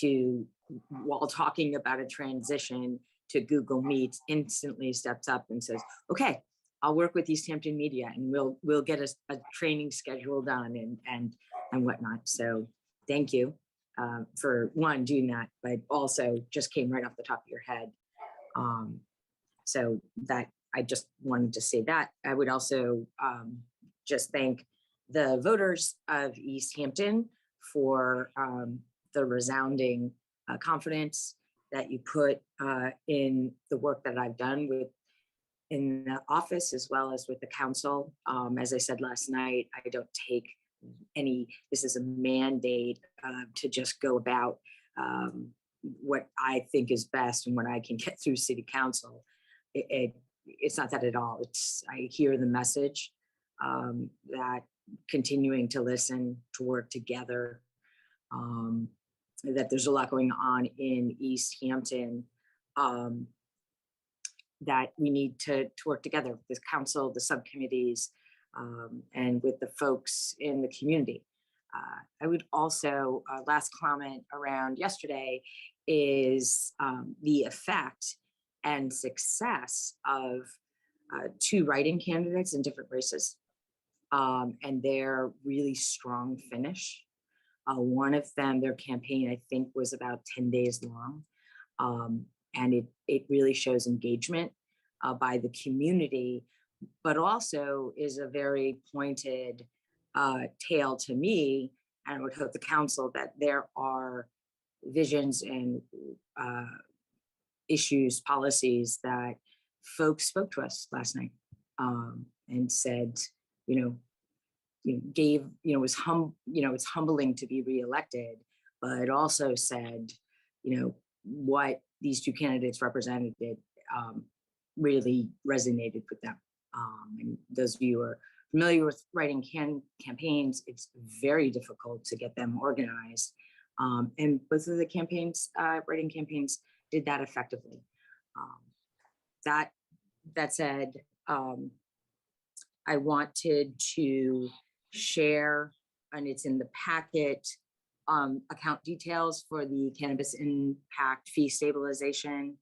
to, while talking about a transition to Google Meet, instantly steps up and says, okay, I'll work with Easthampton Media and we'll get a training schedule done and whatnot. So thank you for one, doing that, but also just came right off the top of your head. So that I just wanted to say that. I would also just thank the voters of Easthampton for the resounding confidence that you put in the work that I've done in the office as well as with the council. As I said last night, I don't take this is a mandate to just go about what I think is best and what I can get through city council. It's not that at all. I hear the message that continuing to listen, to work together, that there's a lot going on in Easthampton, that we need to work together with the council, the subcommittees, and with the folks in the community. I would also, last comment around yesterday is the effect and success of 2 write-in candidates in different races and their really strong finish. One of them, their campaign, I think, was about 10 days long. And it really shows engagement by the community, but also is a very pointed tale to me, and I would hope the council, that there are visions and issues, policies that folks spoke to us last night and said, it's humbling to be reelected, but it also said, what these 2 candidates represented really resonated with them. And those of you who are familiar with writing campaigns, it's very difficult to get them organized. And both of the campaigns, writing campaigns, did that effectively. That said, I wanted to share, and it's in the packet, account details for the cannabis impact fee stabilization.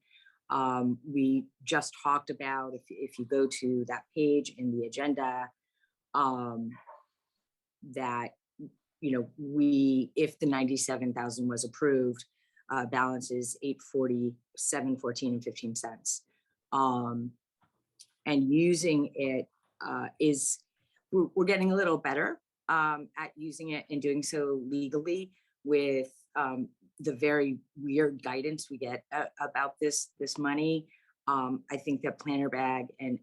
We just talked about, if you go to that page in the agenda, that, if the 97,000 was approved, balance is 847.14 and 15 cents. And using it we're getting a little better at using it and doing so legally with the very weird guidance we get about this money. I think that Planner Bag and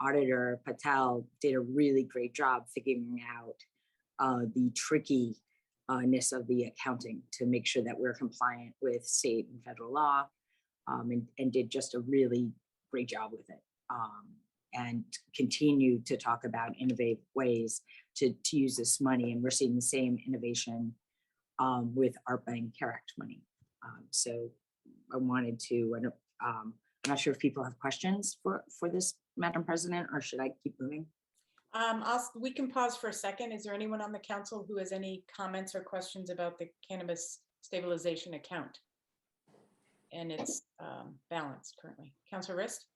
Auditor Patel did a really great job figuring out the trickiness of the accounting to make sure that we're compliant with state and federal law, and did just a really great job with it. And continue to talk about innovative ways to use this money. And we're seeing the same innovation with ARPA and CARE Act money. So I wanted to, I'm not sure if people have questions for this, Madam President, or should I keep moving? We can pause for a second. Is there anyone on the council who has any comments or questions about the cannabis stabilization account and its balance currently? Councilor Rist?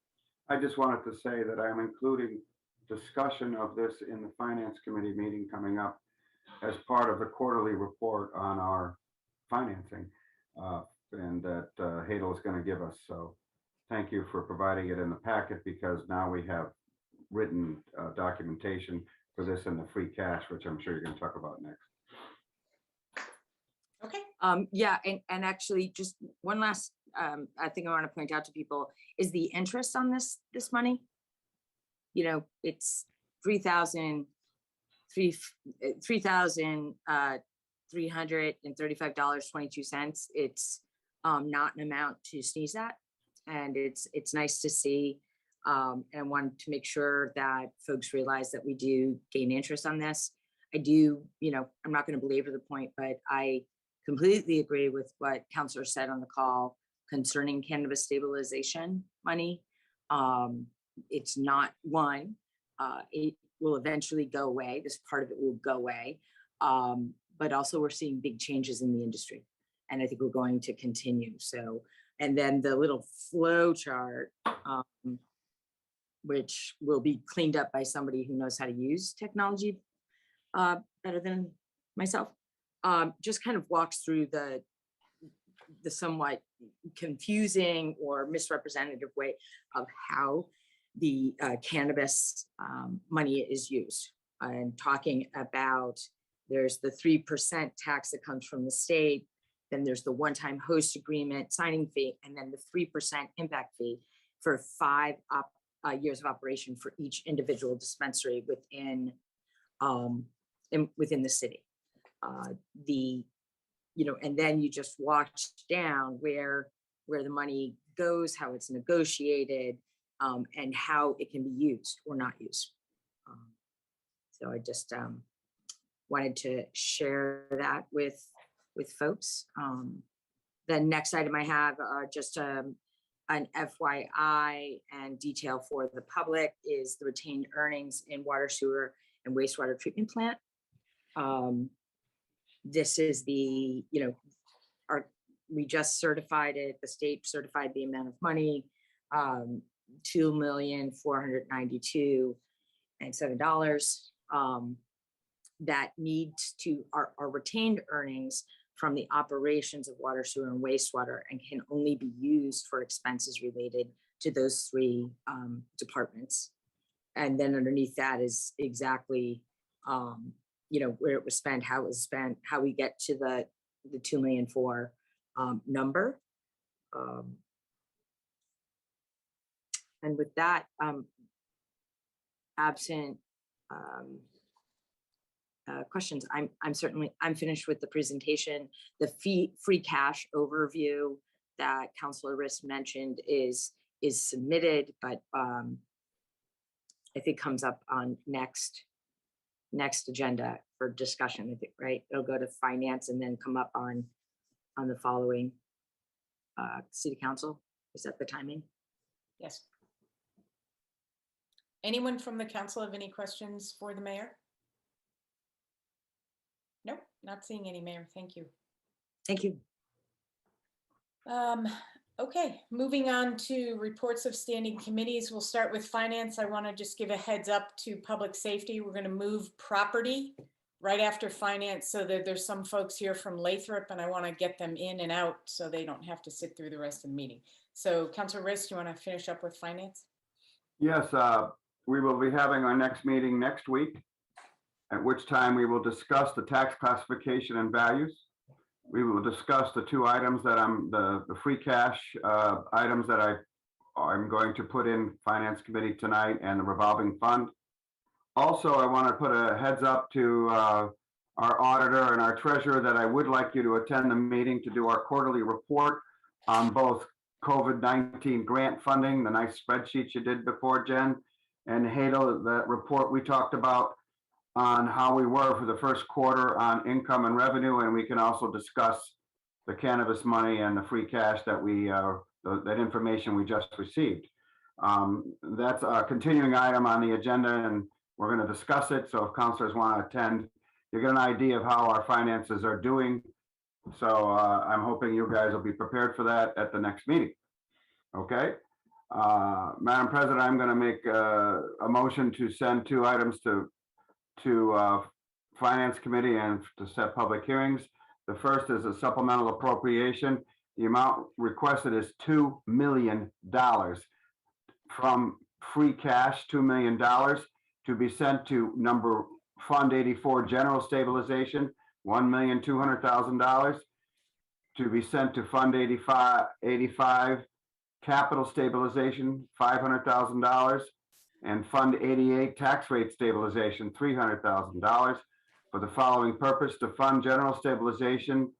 I just wanted to say that I'm including discussion of this in the Finance Committee meeting coming up as part of the quarterly report on our financing, and that Hadel is going to give us. So thank you for providing it in the packet, because now we have written documentation for this in the free cash, which I'm sure you're going to talk about next. Okay. Yeah, and actually just one last I think I want to point out to people is the interest on this money. It's $3,335.22. It's not an amount to sneeze at, and it's nice to see. And I wanted to make sure that folks realize that we do gain interest on this. I do, I'm not going to belabor the point, but I completely agree with what Councilor said on the call concerning cannabis stabilization money. It's not one, it will eventually go away. This part of it will go away. But also we're seeing big changes in the industry, and I think we're going to continue. So, and then the little flow chart, which will be cleaned up by somebody who knows how to use technology better than myself, just kind of walks through the somewhat confusing or misrepresentative way of how the cannabis money is used. And talking about, there's the 3% tax that comes from the state, then there's the one-time host agreement signing fee, and then the 3% impact fee for 5 years of operation for each individual dispensary within within the city. And then you just watch down where the money goes, how it's negotiated, and how it can be used or not used. So I just wanted to share that with folks. The next item I have just an FYI and detail for the public is the retained earnings in water, sewer, and wastewater treatment plant. This is the, we just certified it, the state certified the amount of money, $2,492,007, that needs to, are retained earnings from the operations of water, sewer, and wastewater, and can only be used for expenses related to those 3 departments. And then underneath that is exactly, where it was spent, how it was spent, how we get to the 2 million for number. And with that, absent questions, I'm finished with the presentation. The free cash overview that Councilor Riss mentioned is submitted, but I think comes up on next agenda for discussion, I think, right? It'll go to finance and then come up on the following city council. Is that the timing? Yes. Anyone from the council have any questions for the mayor? Nope, not seeing any, Mayor. Thank you. Thank you. Okay, moving on to reports of standing committees. We'll start with finance. I want to just give a heads up to public safety. We're going to move property right after finance so that there's some folks here from Lathrop and I want to get them in and out so they don't have to sit through the rest of the meeting. So Councilor Riss, do you want to finish up with finance? Yes, we will be having our next meeting next week, at which time we will discuss the tax classification and values. We will discuss the 2 items that the free cash items that I'm going to put in Finance Committee tonight, and the revolving fund. Also, I want to put a heads up to our auditor and our treasurer that I would like you to attend the meeting to do our quarterly report on both COVID-19 grant funding, the nice spreadsheets you did before, Jen, and Hadel, that report we talked about on how we were for the first quarter on income and revenue, and we can also discuss the cannabis money and the free cash that that information we just received. That's a continuing item on the agenda, and we're going to discuss it. So if councilors want to attend, you get an idea of how our finances are doing. So I'm hoping you guys will be prepared for that at the next meeting. Okay. Madam President, I'm going to make a motion to send 2 items to Finance Committee and to set public hearings. The first is a supplemental appropriation. The amount requested is $2 million from free cash, $2 million to be sent to number Fund 84 General Stabilization, $1,200,000, to be sent to Fund 85 Capital Stabilization, $500,000, and Fund 88 Tax Rate Stabilization, $300,000, for the following purpose: to fund general stabilization,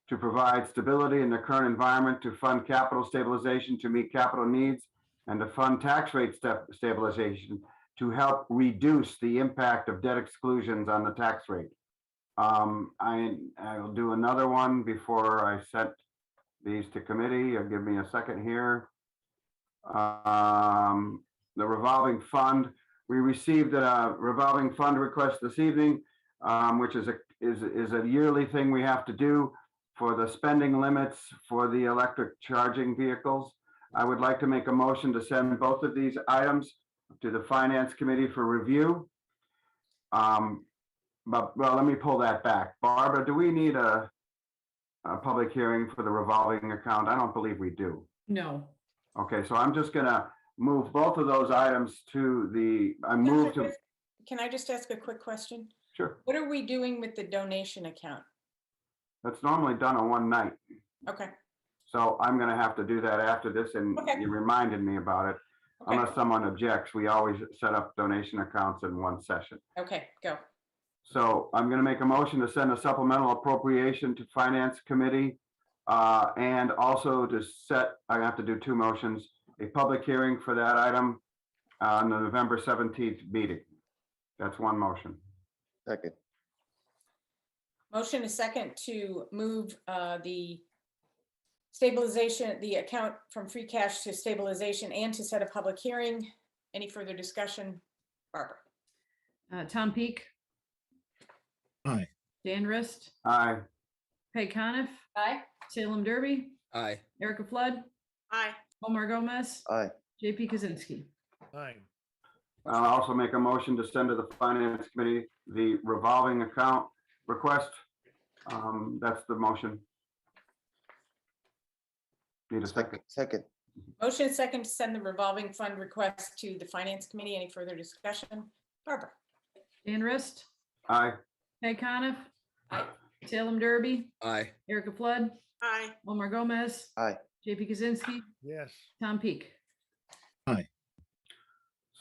to provide stability in the current environment, to fund capital stabilization to meet capital needs, and to fund tax rate stabilization to help reduce the impact of debt exclusions on the tax rate. I will do another one before I set these to committee. Give me a second here. The revolving fund, we received a revolving fund request this evening, which is a yearly thing we have to do for the spending limits for the electric charging vehicles. I would like to make a motion to send both of these items to the Finance Committee for review. But well, let me pull that back. Barbara, do we need a a public hearing for the revolving account? I don't believe we do. No. Okay, so I'm just gonna move both of those items to the, I move to, Can I just ask a quick question? sure, What are we doing with the donation account? that's normally done on one night. Okay, So I'm gonna have to do that after this, and Okay. you reminded me about it. okay, Unless someone objects, we always set up donation accounts in one session. okay, go. So I'm gonna make a motion to send a supplemental appropriation to Finance Committee. And also to set, I have to do two motions, a public hearing for that item on the November 17th meeting. That's one motion. Second. Motion is second to move the stabilization, the account from free cash to stabilization and to set a public hearing. Any further discussion? Barbara? Tom Peak, Aye. Dan Rist, Aye. Peg Coniff, Aye. Salem Derby, Aye. Erica Flood, Aye. Omar Gomez, Aye. JP Kaczynski. Aye. I'll also make a motion to send to the Finance Committee the revolving account request. That's the motion. Need a second? Second. Motion is second to send the revolving fund request to the Finance Committee. Any further discussion? Barbara? Dan Rist, Aye. Peg Coniff, Aye. Salem Derby, Aye. Erica Flood, Aye. Omar Gomez, Aye. JP Kaczynski, Yes. Tom Peak.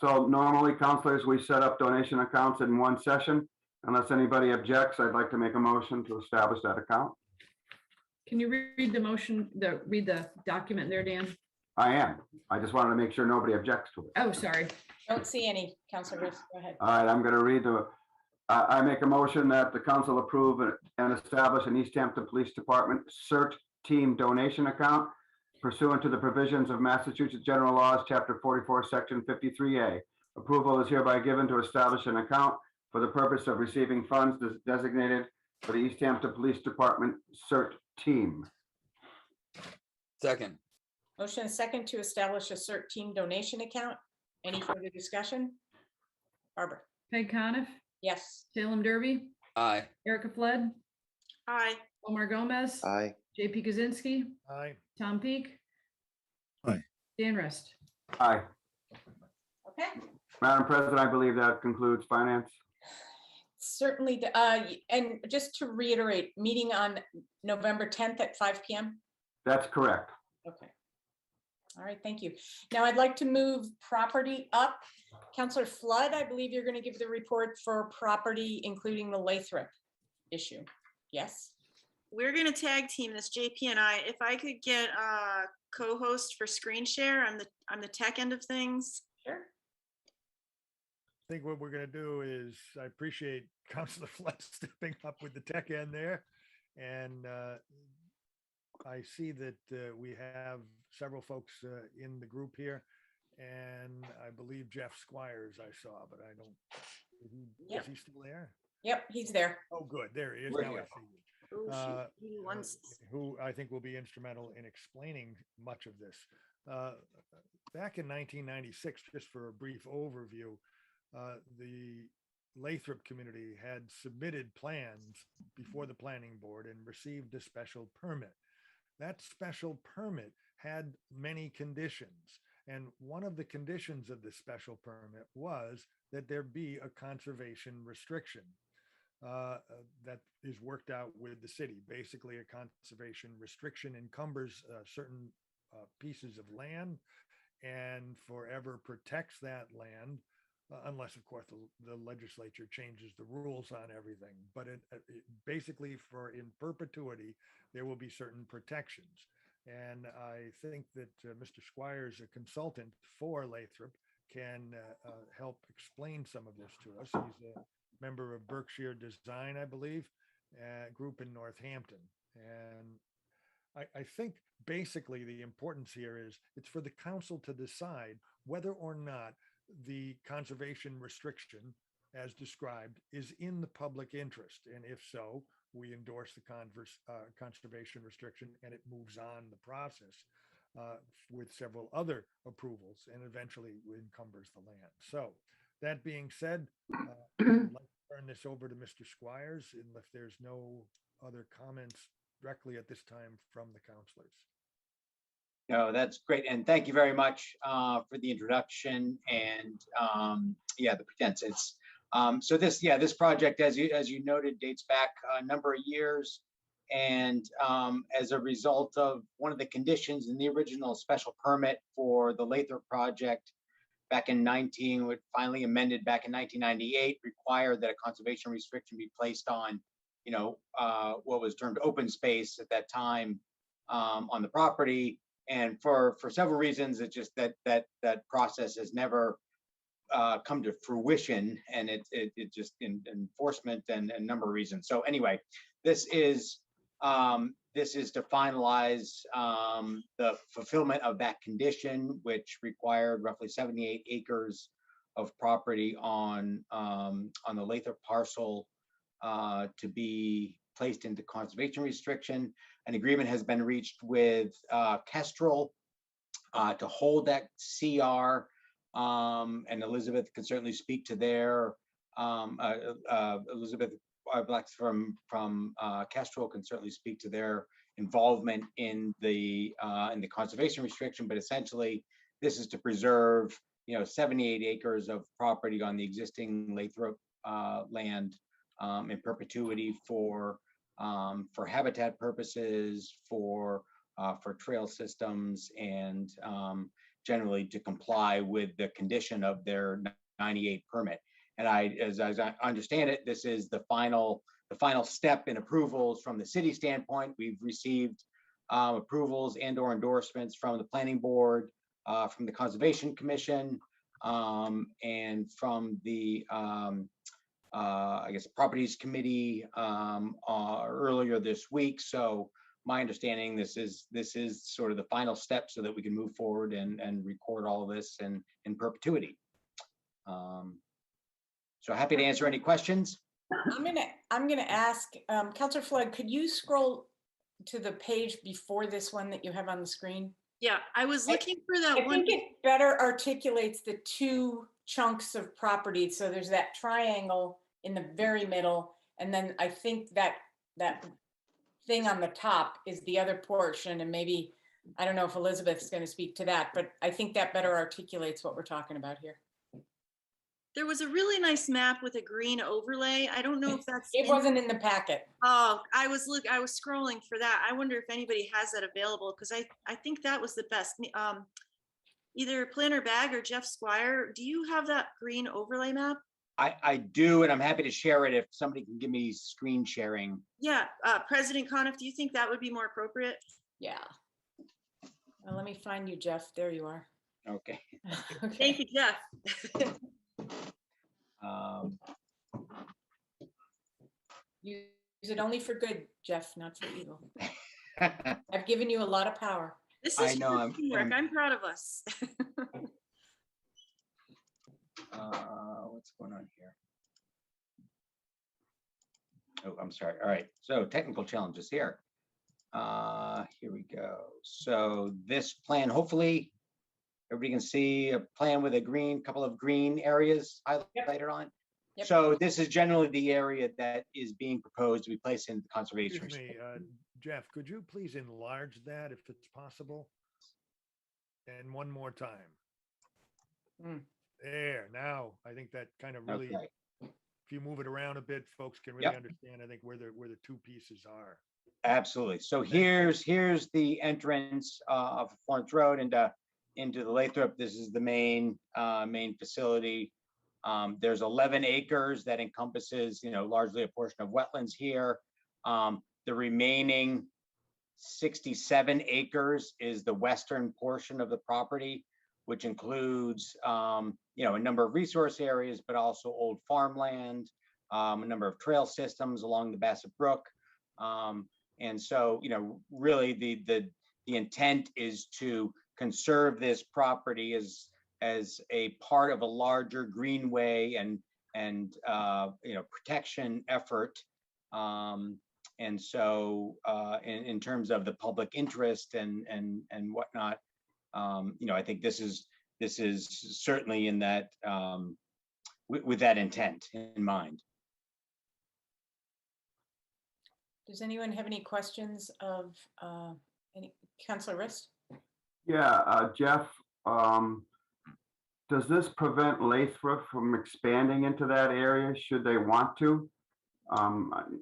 So normally, counselors, we set up donation accounts in one session. Unless anybody objects, I'd like to make a motion to establish that account. Can you read the motion, read the document there, Dan? I am. I just wanted to make sure nobody objects to it. Oh, sorry. Don't see any. Counselor Rist, go ahead. All right, I'm going to read I make a motion that the council approve and establish an Easthampton Police Department CERT team donation account pursuant to the provisions of Massachusetts General Laws, Chapter 44, Section 53A. Approval is hereby given to establish an account for the purpose of receiving funds designated for the Easthampton Police Department CERT team. Second. Motion is second to establish a CERT team donation account. Any further discussion? Barbara? Peg Coniff, Yes. Salem Derby, Aye. Erica Flood, Aye. Omar Gomez, Aye. JP Kaczynski, Aye. Tom Peak. Aye. Dan Rist. Aye. Okay. Madam President, I believe that concludes finance. Certainly, and just to reiterate, meeting on November 10th at 5 p.m. That's correct. Okay. All right, thank you. Now I'd like to move property up. Counselor Flood, I believe you're going to give the report for property, including the Lathrop issue. Yes? We're gonna tag team this, JP and I. If I could get a co-host for screen share on the tech end of things. Sure. I think what we're going to do is, I appreciate Councilor Flood stepping up with the tech end there. And I see that we have several folks in the group here. And I believe Jeff Squires I saw, but I don't, Yep. is he still there? Yep, he's there. Oh, good. There he is. Where Now you I at? see you. Oh, shoot. He wants- Who I think will be instrumental in explaining much of this. Back in 1996, just for a brief overview, the Lathrop community had submitted plans before the planning board and received a special permit. That special permit had many conditions. And one of the conditions of the special permit was that there be a conservation restriction that is worked out with the city. Basically, a conservation restriction encumbers certain pieces of land and forever protects that land, unless, of course, the legislature changes the rules on everything. But it basically, for in perpetuity, there will be certain protections. And I think that Mr. Squires, a consultant for Lathrop, can help explain some of this to us. He's a member of Berkshire Design, I believe, group in Northampton. And I think basically the importance here is it's for the council to decide whether or not the conservation restriction as described is in the public interest. And if so, we endorse the conservation restriction and it moves on the process with several other approvals and eventually encumbers the land. So that being said, I'd like to turn this over to Mr. Squires, and if there's no other comments directly at this time from the counselors. No, that's great. And thank you very much for the introduction and yeah, the pretense. So this project, as you noted, dates back a number of years. And as a result of one of the conditions in the original special permit for the Lathrop project back in finally amended back in 1998, required that a conservation restriction be placed on, what was termed open space at that time on the property. And for several reasons, it's just that process has never come to fruition, and it just in enforcement and a number of reasons. So anyway, this is to finalize the fulfillment of that condition, which required roughly 78 acres of property on the Lathrop parcel to be placed into conservation restriction. An agreement has been reached with Kestrel to hold that CR, and Elizabeth can certainly speak to their Elizabeth Black from Kestrel can certainly speak to their involvement in the conservation restriction. But essentially, this is to preserve 78 acres of property on the existing Lathrop land in perpetuity for habitat purposes, for trail systems, and generally to comply with the condition of their 98 permit. And as I understand it, this is the final step in approvals from the city standpoint. We've received approvals and/or endorsements from the planning board, from the Conservation Commission, and from the I guess Properties Committee earlier this week. So my understanding, this is sort of the final step so that we can move forward and record all of this in perpetuity. So happy to answer any questions. I'm gonna ask Councilor Flood, could you scroll to the page before this one that you have on the screen? Yeah, I was looking for that I one. think it better articulates the two chunks of property. So there's that triangle in the very middle, and then I think that thing on the top is the other portion. And maybe, I don't know if Elizabeth's going to speak to that, but I think that better articulates what we're talking about here. There was a really nice map with a green overlay. I don't know if that's It wasn't in the packet. Oh, I was scrolling for that. I wonder if anybody has that available, because I think that was the best. Either Planner Bag or Jeff Squire, do you have that green overlay map? I do, and I'm happy to share it if somebody can give me screen sharing. Yeah, President Coniff, do you think that would be more appropriate? Yeah. Well, let me find you, Jeff. There you are. Okay. Okay. Thank you, Jeff. Use it only for good, Jeff, not for evil. I've given you a lot of power. This is teamwork. I'm proud of us. What's going on here? Oh, I'm sorry. All right. So technical challenges here. Here we go. So this plan, hopefully everybody can see a plan with a couple of green areas highlighted on. Yep. So this is generally the area that is being proposed to be placed in the conservation. Excuse me, Jeff, could you please enlarge that if it's possible? And one more time. There, now, I think that kind of really, okay. If you move it around a bit, folks can really understand, I think, where the two pieces are. Absolutely. So here's the entrance of Florence Road into the Lathrop. This is the main facility. There's 11 acres that encompasses, largely a portion of wetlands here. The remaining 67 acres is the western portion of the property, which includes, a number of resource areas, but also old farmland, a number of trail systems along the Bassett Brook. And so, really the intent is to conserve this property as a part of a larger greenway and protection effort. And so in terms of the public interest and whatnot, I think this is certainly in that with that intent in mind. Does anyone have any questions of any Councilor Rist? Yeah, Jeff, does this prevent Lathrop from expanding into that area should they want to?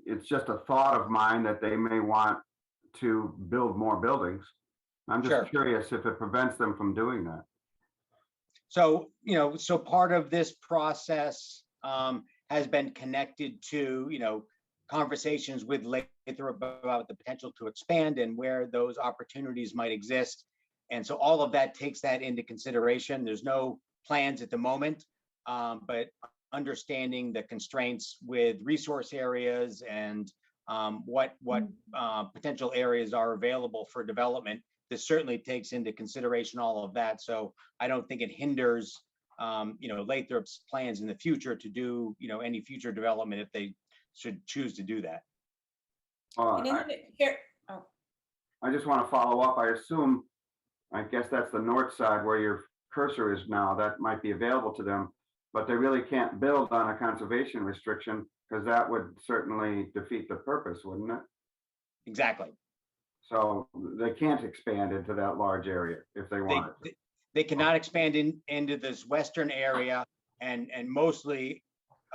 It's just a thought of mine that they may want to build more buildings. I'm just Sure. curious if it prevents them from doing that. So, so part of this process has been connected to, conversations with Lathrop about the potential to expand and where those opportunities might exist. And so all of that takes that into consideration. There's no plans at the moment, but understanding the constraints with resource areas and what potential areas are available for development, this certainly takes into consideration all of that. So I don't think it hinders, Lathrop's plans in the future to do, any future development if they should choose to do that. I just want to follow up. I guess that's the north side where your cursor is now. That might be available to them, but they really can't build on a conservation restriction because that would certainly defeat the purpose, wouldn't it? Exactly. So they can't expand into that large area if they wanted to. They cannot expand into this western area, and mostly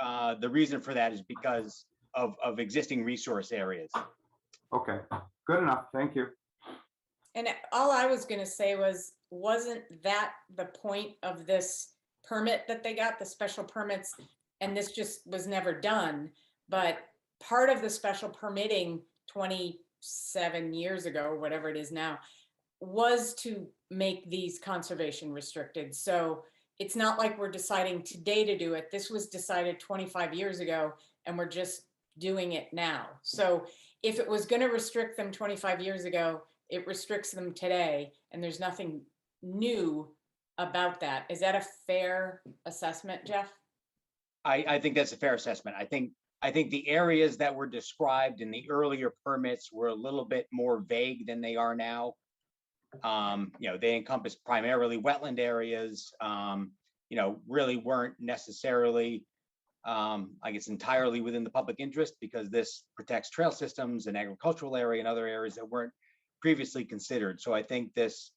the reason for that is because of existing resource areas. Okay, good enough. Thank you. And all I was going to say wasn't that the point of this permit that they got, the special permits, and this just was never done. But part of the special permitting 27 years ago, whatever it is now, was to make these conservation restricted. So it's not like we're deciding today to do it. This was decided 25 years ago, and we're just doing it now. So if it was going to restrict them 25 years ago, it restricts them today, and there's nothing new about that. Is that a fair assessment, Jeff? I think that's a fair assessment. I think the areas that were described in the earlier permits were a little bit more vague than they are now. They encompass primarily wetland areas, really weren't necessarily, I guess, entirely within the public interest because this protects trail systems and agricultural area and other areas that weren't previously considered. So I think this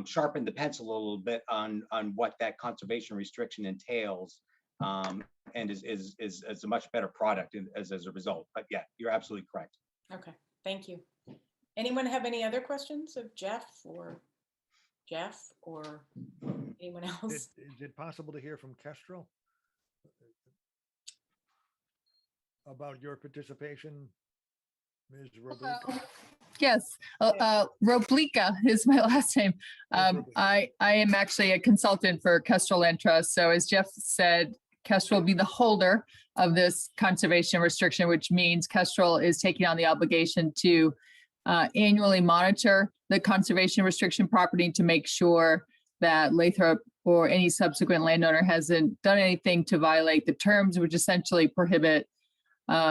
sharpened the pencil a little bit on what that conservation restriction entails, and is a much better product as a result. But yeah, you're absolutely correct. Okay, thank you. Anyone have any other questions of Jeff or anyone else? Is it possible to hear from Kestrel about your participation, Ms. Roblika? Yes, Roblika is my last name. I am actually a consultant for Kestrel Land Trust. So as Jeff said, Kestrel will be the holder of this conservation restriction, which means Kestrel is taking on the obligation to annually monitor the conservation restriction property to make sure that Lathrop or any subsequent landowner hasn't done anything to violate the terms, which essentially prohibit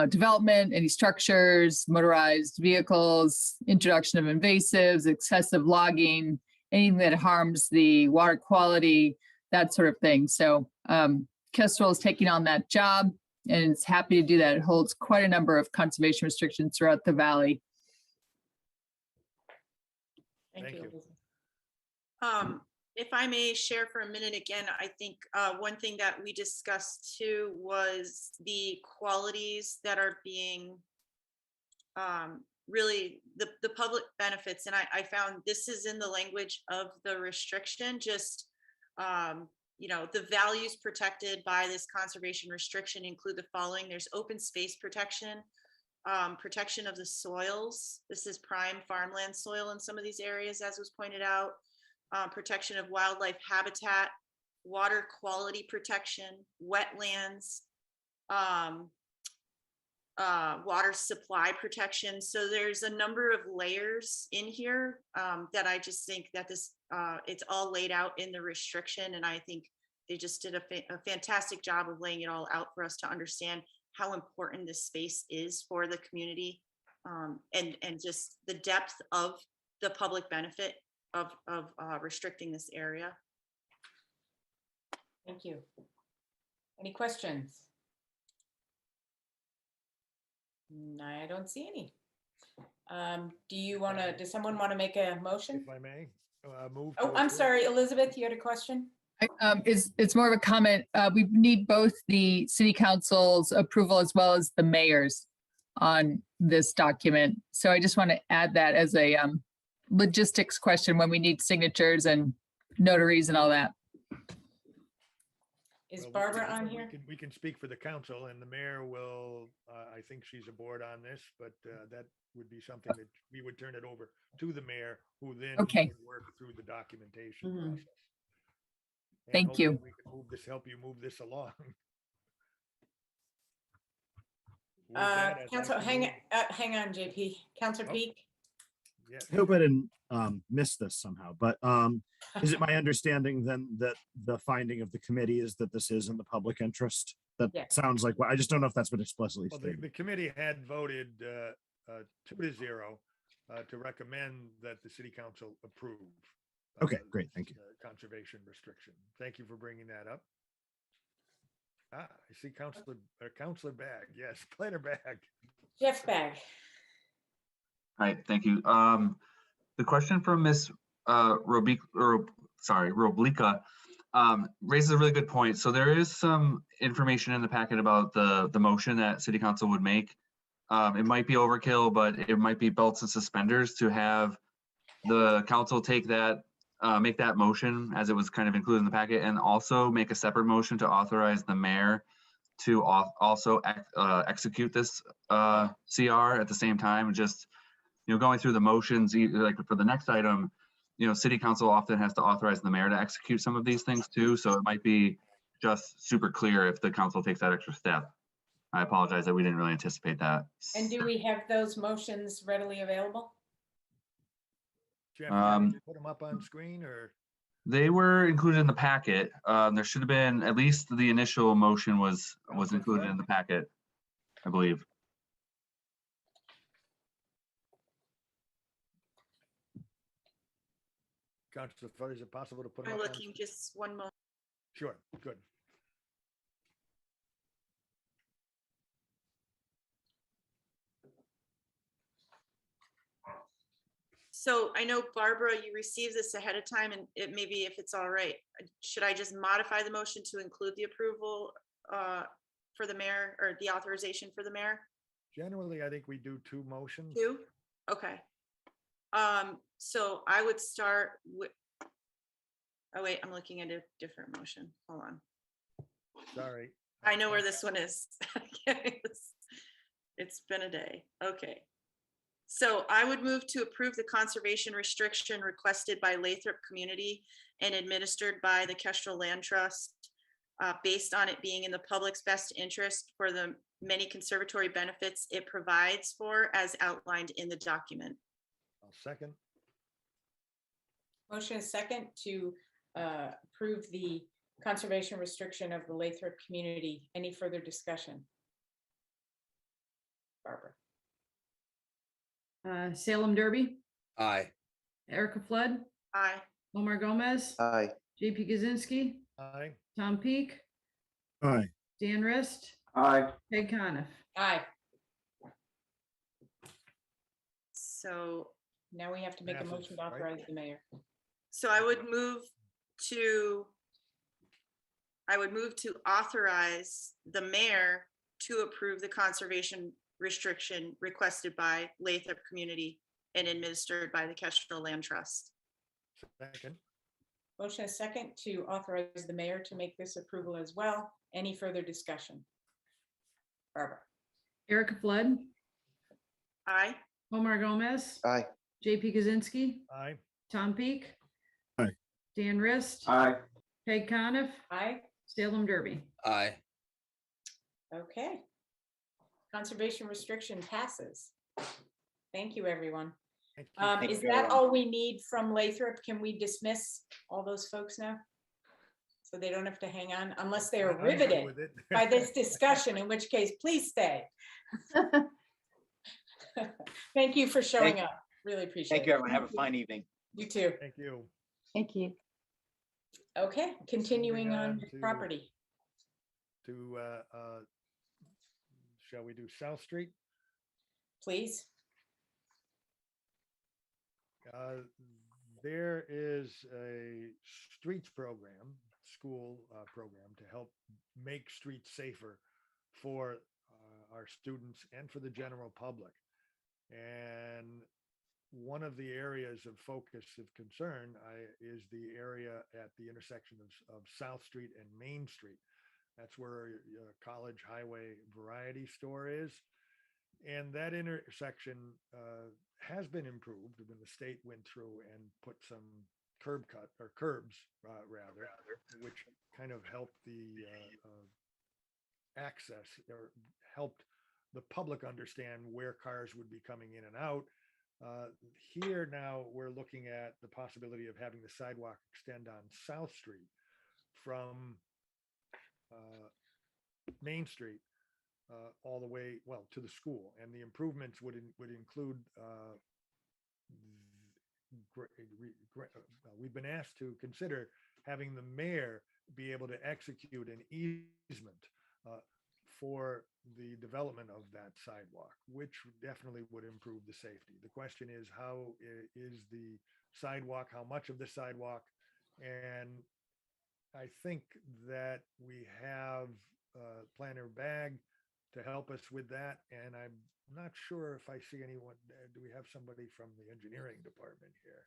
development, any structures, motorized vehicles, introduction of invasives, excessive logging, anything that harms the water quality, that sort of thing. So Kestrel is taking on that job and it's happy to do that. It holds quite a number of conservation restrictions throughout the valley. Thank you. If I may share for a minute again, I think one thing that we discussed too was the qualities that are being really the public benefits. And I found this is in the language of the restriction, just, the values protected by this conservation restriction include the following. There's open space protection, protection of the soils. This is prime farmland soil in some of these areas, as was pointed out. Protection of wildlife habitat, water quality protection, wetlands, water supply protection. So there's a number of layers in here that I just think that this it's all laid out in the restriction, and I think they just did a fantastic job of laying it all out for us to understand how important this space is for the community, and just the depth of the public benefit of restricting this area. Thank you. Any questions? I don't see any. Do you want to, does someone want to make a motion? If I may, move. Oh, to I'm approve. sorry, Elizabeth, you had a question? It's more of a comment. We need both the city council's approval as well as the mayor's on this document. So I just want to add that as a logistics question when we need signatures and notaries and all that. Is Well, Barbara on here? We can speak for the council, and the mayor will, I think she's aboard on this, but that would be something that we would turn it over to the mayor, who then Okay. would work through the documentation Mhm. process. And Thank you. hopefully we can move this, help you move this along. With that, I'd like Council, to hang on, JP. Councilor Oh. Peak? Yes. I hope I didn't miss this somehow, but is it my understanding then that the finding of the committee is that this is in the public interest? That Yes. sounds like, well, I just don't know if that's been explicitly Well, stated. the committee had voted 2-0 to recommend that the city council approve. Okay, great, thank you. the Conservation restriction. Thank you for bringing that up. I see Councilor Bag. Yes, Planner Bag. Jeff Bag. All right, thank you. The question from Ms. Roblica raises a really good point. So there is some information in the packet about the motion that City Council would make. It might be overkill, but it might be belts and suspenders to have the council take that, make that motion as it was kind of included in the packet, and also make a separate motion to authorize the mayor to also execute this CR at the same time. Just, going through the motions, like for the next item, city council often has to authorize the mayor to execute some of these things too. So it might be just super clear if the council takes that extra step. I apologize that we didn't really anticipate that. And do we have those motions readily available? Jeff, you want me to put them up on screen or? They were included in the packet. There should have been, at least the initial motion was included in the packet, I believe. Councilor Flood, is it possible to put them I'm up on? looking, just one moment. Sure, good. So I know, Barbara, you received this ahead of time, and it maybe, if it's all right, should I just modify the motion to include the approval for the mayor, or the authorization for the mayor? Generally, I think we do 2 motions. Two? Okay. So I would start with, oh wait, I'm looking at a different motion. Hold on. Sorry. I know where this one is. It's been a day. Okay. So I would move to approve the conservation restriction requested by Lathrop Community and administered by the Kestrel Land Trust, based on it being in the public's best interest for the many conservatory benefits it provides for, as outlined in the document. I'll second. Motion is second to approve the conservation restriction of the Lathrop community. Any further discussion? Barbara. Salem Derby, Aye. Erica Flood, Aye. Omar Gomez, Aye. JP Kaczynski, Aye. Tom Peak, Aye. Dan Rist, Aye. Peg Coniff. Aye. So, Now we have to make a Passes, motion to right? authorize the mayor. so I would move to authorize the mayor to approve the conservation restriction requested by Lathrop Community and administered by the Kestrel Land Trust. Second. Motion is second to authorize the mayor to make this approval as well. Any further discussion? Barbara. Erica Flood, Aye. Omar Gomez, Aye. JP Kaczynski, Aye. Tom Peak, Aye. Dan Rist, Aye. Peg Coniff, Aye. Salem Derby. Aye. Okay. Conservation restriction passes. Thank you, everyone. Thank you. Thank Is you, that everyone. all we need from Lathrop? Can we dismiss all those folks now? So they don't have to hang on unless they are I'm good riveted with it. by this discussion, in which case, please stay. Thank you for showing up. Really appreciate Thank you, it. everyone. Have a fine evening. You too. Thank you. Thank you. Okay, continuing Moving on on with to- property. To, shall we do South Street? Please. There is a streets program, school program to help make streets safer for our students and for the general public. And one of the areas of focus of concern is the area at the intersection of South Street and Main Street. That's where College Highway Variety Store is. And that intersection has been improved when the state went through and put some curbs, rather, which kind of helped the access or helped the public understand where cars would be coming in and out. Here now we're looking at the possibility of having the sidewalk extend on South Street from Main Street all the way, well, to the school. And the improvements would include, we've been asked to consider having the mayor be able to execute an easement for the development of that sidewalk, which definitely would improve the safety. The question is, how is the sidewalk, how much of the sidewalk? And I think that we have Planner Bag to help us with that. And I'm not sure if I see anyone, do we have somebody from the engineering department here?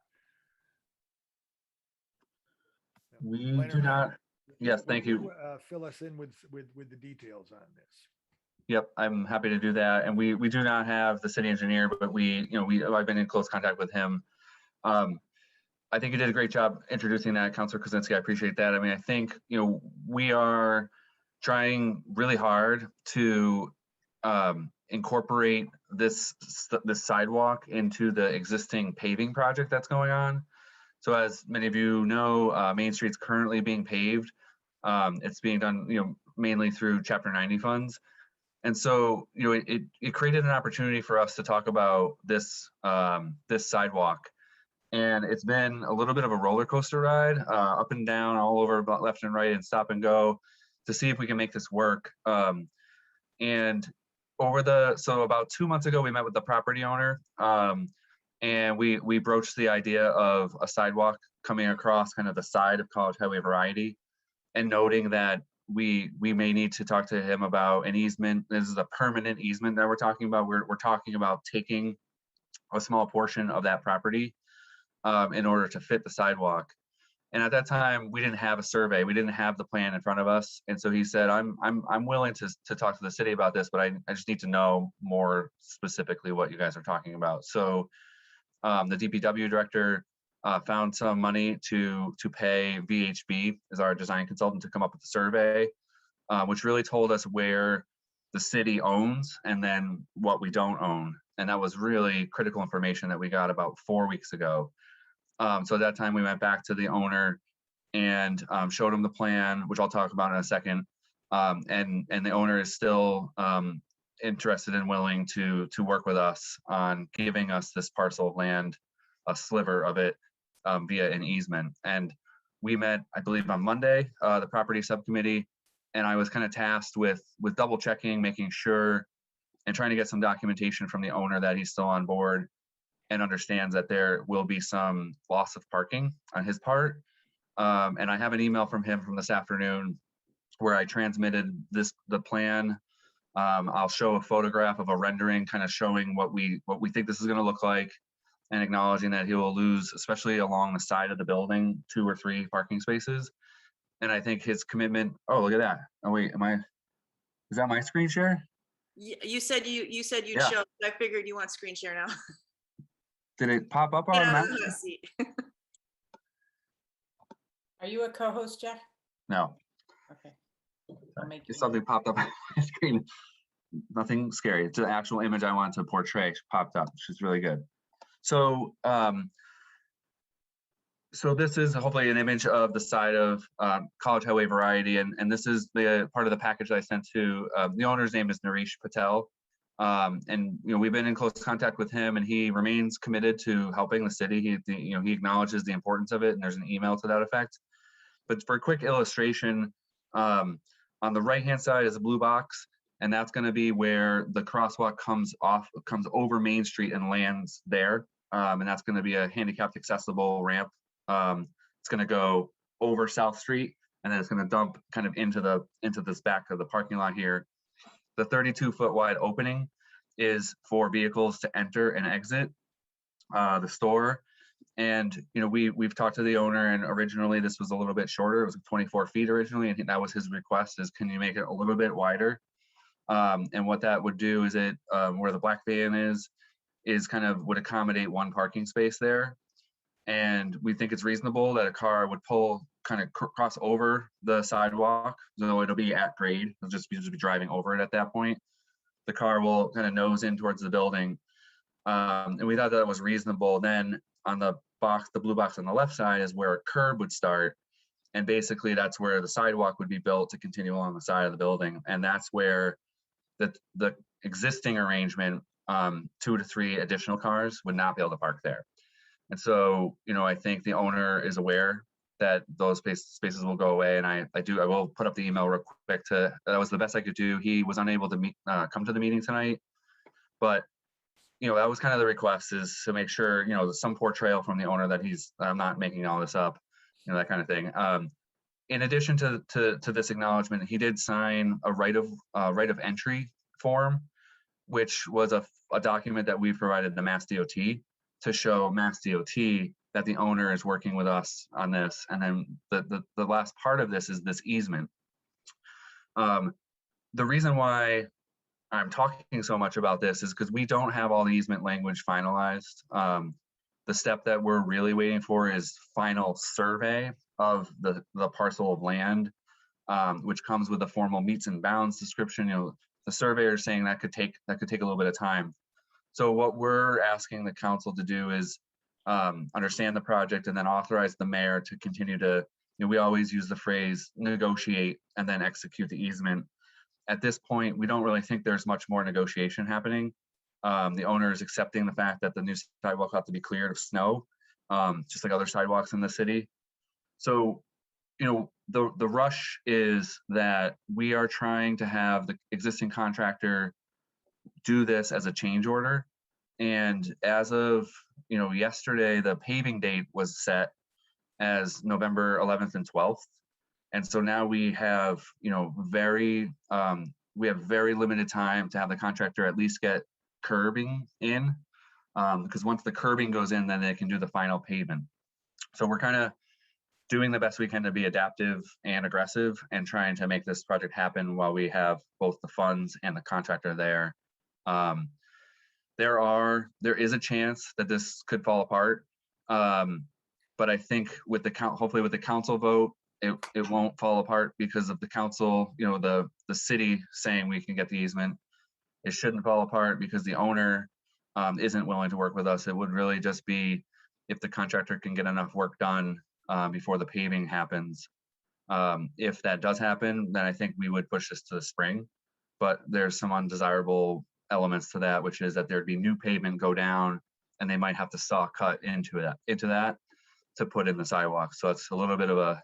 We Planner do Bag, not. Yes, thank you. Fill us in with the details on this. Yep, I'm happy to do that. And we do not have the city engineer, but I've been in close contact with him. I think you did a great job introducing that, Councilor Krasinski. I appreciate that. I mean, I think, we are trying really hard to incorporate this sidewalk into the existing paving project that's going on. So as many of you know, Main Street's currently being paved. It's being done, mainly through Chapter 90 funds. And so, it created an opportunity for us to talk about this sidewalk. And it's been a little bit of a roller coaster ride, up and down, all over, left and right, and stop and go, to see if we can make this work. And so about 2 months ago, we met with the property owner, and we broached the idea of a sidewalk coming across kind of the side of College Highway Variety, and noting that we may need to talk to him about an easement. This is a permanent easement that we're talking about. We're talking about taking a small portion of that property in order to fit the sidewalk. And at that time, we didn't have a survey. We didn't have the plan in front of us. And so he said, I'm willing to talk to the city about this, but I just need to know more specifically what you guys are talking about. So the DPW director found some money to pay VHB as our design consultant to come up with the survey, which really told us where the city owns and then what we don't own. And that was really critical information that we got about 4 weeks ago. So at that time, we went back to the owner and showed him the plan, which I'll talk about in a second. And the owner is still interested and willing to work with us on giving us this parcel of land, a sliver of it, via an easement. And we met, I believe, on Monday, the property subcommittee, and I was kind of tasked with double checking, making sure, and trying to get some documentation from the owner that he's still on board and understands that there will be some loss of parking on his part. And I have an email from him from this afternoon where I transmitted the plan. I'll show a photograph of a rendering kind of showing what we think this is going to look like, and acknowledging that he will lose, especially along the side of the building, 2 or 3 parking spaces. And I think his commitment, oh, look at that. Oh, wait, is that my screen share? You said you'd Yeah. show. I figured you want screen share now. Did it pop up Get on out of my? the hot seat. Are you a co-host, Jeff? No. Okay. I'll make you Just something popped up on my screen. Nothing scary. It's an actual image I wanted to portray. Popped up. She's really good. So, so this is hopefully an image of the side of College Highway Variety, and this is the part of the package that I sent to the owner's name is Naresh Patel, and we've been in close contact with him, and he remains committed to helping the city. He acknowledges the importance of it, and there's an email to that effect. But for a quick illustration, on the right-hand side is a blue box, and that's going to be where the crosswalk comes over Main Street and lands there. and that's going to be a handicapped accessible ramp. It's going to go over South Street, and then it's going to dump kind of into this back of the parking lot here. The 32-foot wide opening is for vehicles to enter and exit the store. And we've talked to the owner, and originally this was a little bit shorter. It was 24 feet originally, and that was his request: is can you make it a little bit wider? And what that would do is where the black van is kind of would accommodate one parking space there. And we think it's reasonable that a car would pull kind of cross over the sidewalk, so it'll be at grade. It'll just be driving over it at that point. The car will kind of nose in towards the building. And we thought that was reasonable. Then on the blue box on the left side is where a curb would start. And basically that's where the sidewalk would be built to continue along the side of the building. And that's where the existing arrangement, 2 to 3 additional cars would not be able to park there. And so, I think the owner is aware that those spaces will go away. And I will put up the email real quick that was the best I could do. He was unable to come to the meeting tonight, but that was kind of the request, is to make sure, some portrayal from the owner that I'm not making all this up, that kind of thing. In addition to this acknowledgement, he did sign a right of entry form, which was a document that we provided the Mass DOT to show Mass DOT that the owner is working with us on this. And then the last part of this is this easement. The reason why I'm talking so much about this is because we don't have all the easement language finalized. The step that we're really waiting for is final survey of the parcel of land, which comes with a formal meets and bounds description. The surveyor is saying that could take a little bit of time. So what we're asking the council to do is understand the project and then authorize the mayor to continue to, we always use the phrase negotiate and then execute the easement. At this point, we don't really think there's much more negotiation happening. The owner is accepting the fact that the new sidewalk will have to be cleared of snow, just like other sidewalks in the city. So, the rush is that we are trying to have the existing contractor do this as a change order. And as of, yesterday, the paving date was set as November 11th and 12th. And so now we have, very limited time to have the contractor at least get curbing in, because once the curbing goes in, then they can do the final pavement. So we're kind of doing the best we can to be adaptive and aggressive and trying to make this project happen while we have both the funds and the contractor there. There is a chance that this could fall apart. But I think hopefully with the council vote, it won't fall apart because of the council, the city saying we can get the easement. It shouldn't fall apart because the owner isn't willing to work with us. It would really just be if the contractor can get enough work done before the paving happens. If that does happen, then I think we would push this to the spring. But there's some undesirable elements to that, which is that there'd be new pavement go down and they might have to saw cut into that to put in the sidewalk. So it's a little bit of a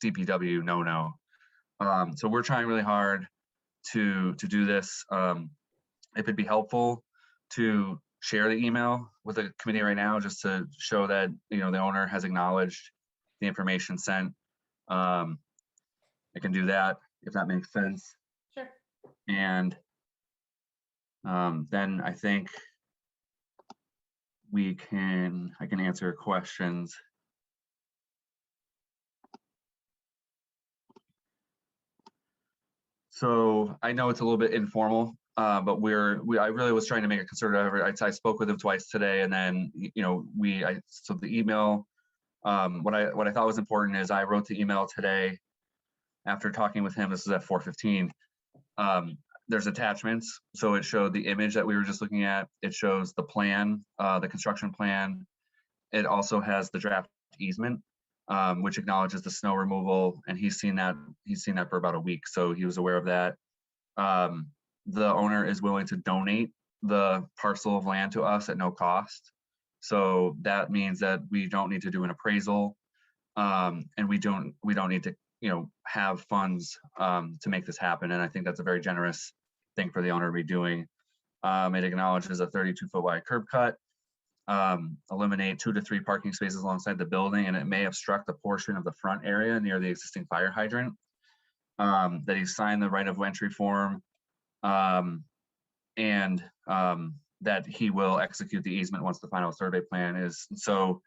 DPW no. So we're trying really hard to do this. If it'd be helpful to share the email with the committee right now, just to show that the owner has acknowledged the information sent. I can do that if that makes sense. Sure. And then I think I can answer questions. So I know it's a little bit informal, but I really was trying to make a concerted effort. I spoke with him twice today, and then so the email. What I thought was important is I wrote the email today after talking with him. This is at 4:15. There's attachments, so it showed the image that we were just looking at. It shows the plan, the construction plan. It also has the draft easement, which acknowledges the snow removal, and he's seen that for about a week, so he was aware of that. The owner is willing to donate the parcel of land to us at no cost. So that means that we don't need to do an appraisal, and we don't need to have funds to make this happen. And I think that's a very generous thing for the owner to be doing. It acknowledges a 32-foot wide curb cut. eliminate 2 to 3 parking spaces alongside the building, and it may obstruct a portion of the front area near the existing fire hydrant. That he signed the right of entry form, and that he will execute the easement once the final survey plan is. So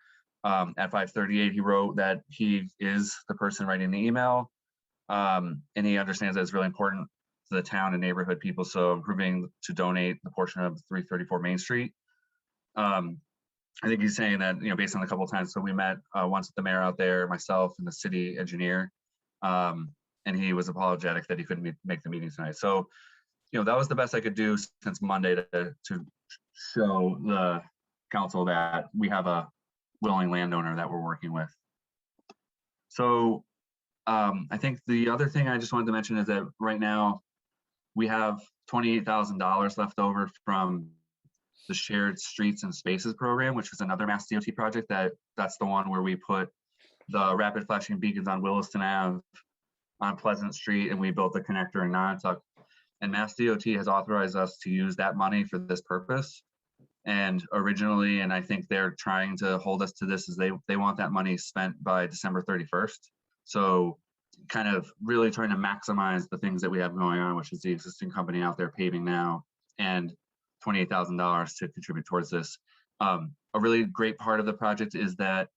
at 5:38, he wrote that he is the person writing the email, and he understands that it's really important to the town and neighborhood people, so approving to donate the portion of 334 Main Street. I think he's saying that, based on a couple of times, so we met once with the mayor out there, myself and the city engineer, and he was apologetic that he couldn't make the meeting tonight. So, that was the best I could do since Monday to show the council that we have a willing landowner that we're working with. So I think the other thing I just wanted to mention is that right now we have $28,000 left over from the Shared Streets and Spaces program, which is another Mass DOT project. That's the one where we put the rapid flashing beacons on Williston Ave, on Pleasant Street, and we built the connector in Nantucket. And Mass DOT has authorized us to use that money for this purpose. And originally, and I think they're trying to hold us to this, is they want that money spent by December 31st. So kind of really trying to maximize the things that we have going on, which is the existing company out there paving now, and $28,000 to contribute towards this. A really great part of the project is that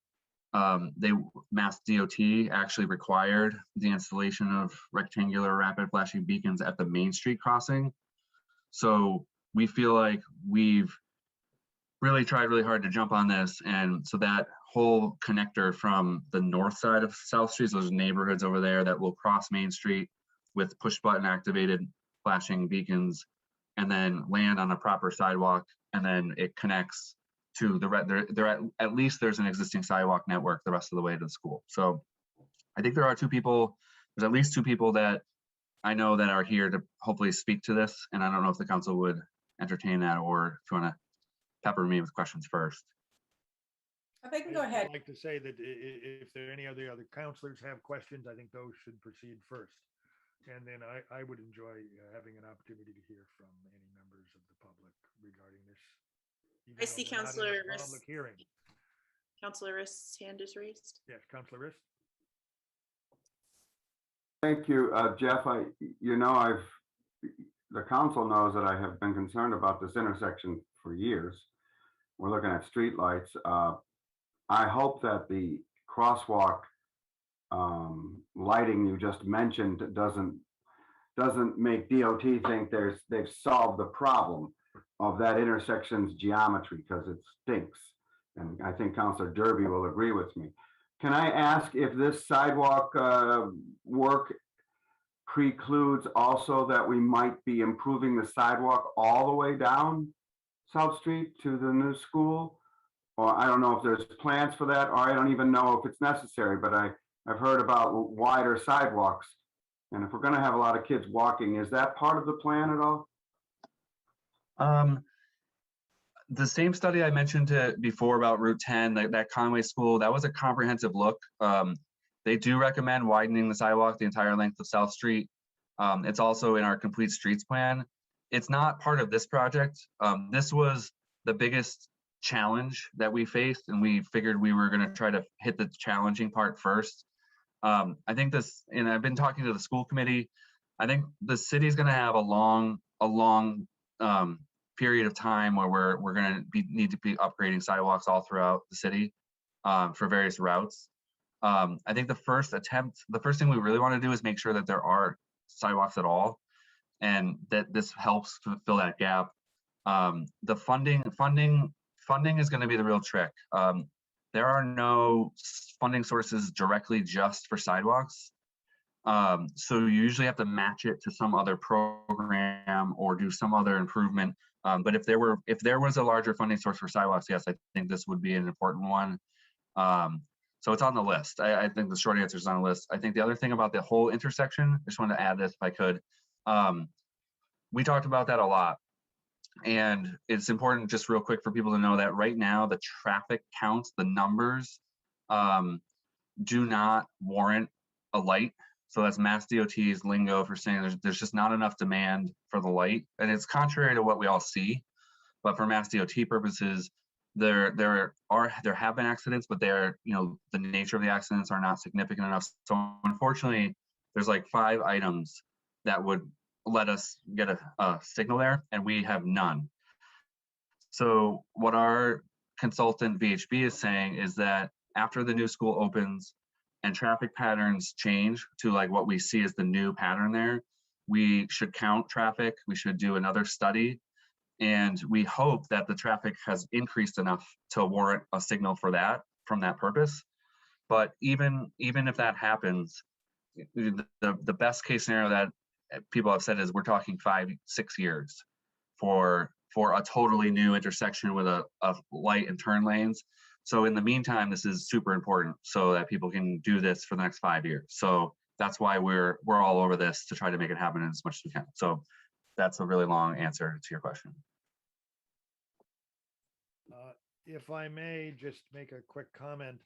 Mass DOT actually required the installation of rectangular rapid flashing beacons at the Main Street crossing. So we feel like we've really tried really hard to jump on this. And so that whole connector from the north side of South Street, so those neighborhoods over there that will cross Main Street with push button activated flashing beacons, and then land on a proper sidewalk, and then it connects to at least there's an existing sidewalk network the rest of the way to the school. So I think there's at least 2 people that I know that are here to hopefully speak to this. And I don't know if the council would entertain that, or if you want to pepper me with questions first. They can go ahead. I'd like to say that if there are any other counselors have questions, I think those should proceed first. And then I would enjoy having an opportunity to hear from any members of the public regarding this. I see Councilor Riss. Public hearing. Councilor Riss' hand is raised. Yes, Councilor Riss. Thank you, Jeff. The council knows that I have been concerned about this intersection for years. We're looking at streetlights. I hope that the crosswalk lighting you just mentioned doesn't make DOT think they've solved the problem of that intersection's geometry, because it stinks. And I think Councilor Derby will agree with me. Can I ask if this sidewalk work precludes also that we might be improving the sidewalk all the way down South Street to the new school? Or I don't know if there's plans for that, or I don't even know if it's necessary, but I've heard about wider sidewalks. And if we're going to have a lot of kids walking, is that part of the plan at all? The same study I mentioned before about Route 10, that Conway School, that was a comprehensive look. They do recommend widening the sidewalk the entire length of South Street. It's also in our complete streets plan. It's not part of this project. This was the biggest challenge that we faced, and we figured we were going to try to hit the challenging part first. I think this, and I've been talking to the school committee, I think the city's going to have a long period of time where we're going to need to be upgrading sidewalks all throughout the city for various routes. I think the first thing we really want to do is make sure that there are sidewalks at all, and that this helps to fill that gap. The funding is going to be the real trick. There are no funding sources directly just for sidewalks. So you usually have to match it to some other program or do some other improvement. But if there was a larger funding source for sidewalks, yes, I think this would be an important one. So it's on the list. I think the short answer is on the list. I think the other thing about the whole intersection, I just wanted to add this if I could. We talked about that a lot. And it's important, just real quick, for people to know that right now the traffic counts, the numbers do not warrant a light. So that's Mass DOT's lingo for saying there's just not enough demand for the light. And it's contrary to what we all see. But for Mass DOT purposes, there have been accidents, but they're, the nature of the accidents are not significant enough. So unfortunately, there's like 5 items that would let us get a signal there, and we have none. So what our consultant VHB is saying is that after the new school opens and traffic patterns change to like what we see as the new pattern there, we should count traffic. We should do another study. And we hope that the traffic has increased enough to warrant a signal for that, from that purpose. But even if that happens, the best case scenario that people have said is we're talking 5-6 years for a totally new intersection with a light and turn lanes. So in the meantime, this is super important so that people can do this for the next 5 years. So that's why we're all over this to try to make it happen as much as we can. So that's a really long answer to your question. If I may just make a quick comment,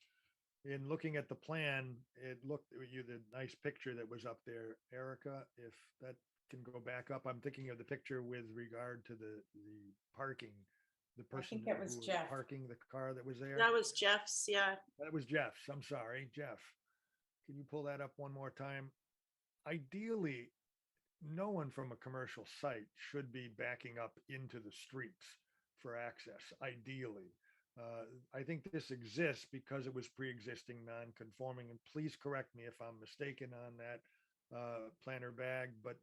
in looking at the plan, it looked the nice picture that was up there, Erica, if that can go back up. I'm thinking of the picture with regard to the parking, the person that was who Jeff. parking the car that was there. That was Jeff's, yeah. That was Jeff's. I'm sorry, Jeff. Can you pull that up one more time? Ideally, no one from a commercial site should be backing up into the streets for access, ideally. I think this exists because it was pre-existing non-conforming, and please correct me if I'm mistaken on that, planner bag, but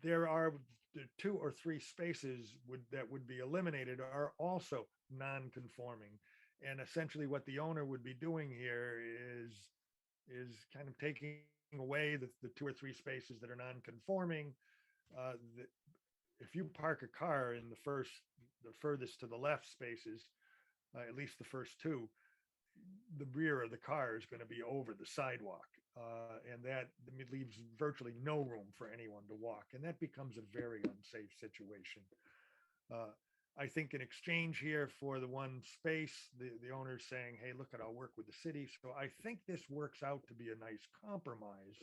there are the 2 or 3 spaces that would be eliminated are also non-conforming. And essentially what the owner would be doing here is kind of taking away the 2 or 3 spaces that are non-conforming. If you park a car in the furthest to the left spaces, at least the first 2, the rear of the car is going to be over the sidewalk. And that leaves virtually no room for anyone to walk. And that becomes a very unsafe situation. I think in exchange here for the 1 space, the owner's saying, hey, look, I'll work with the city. So I think this works out to be a nice compromise.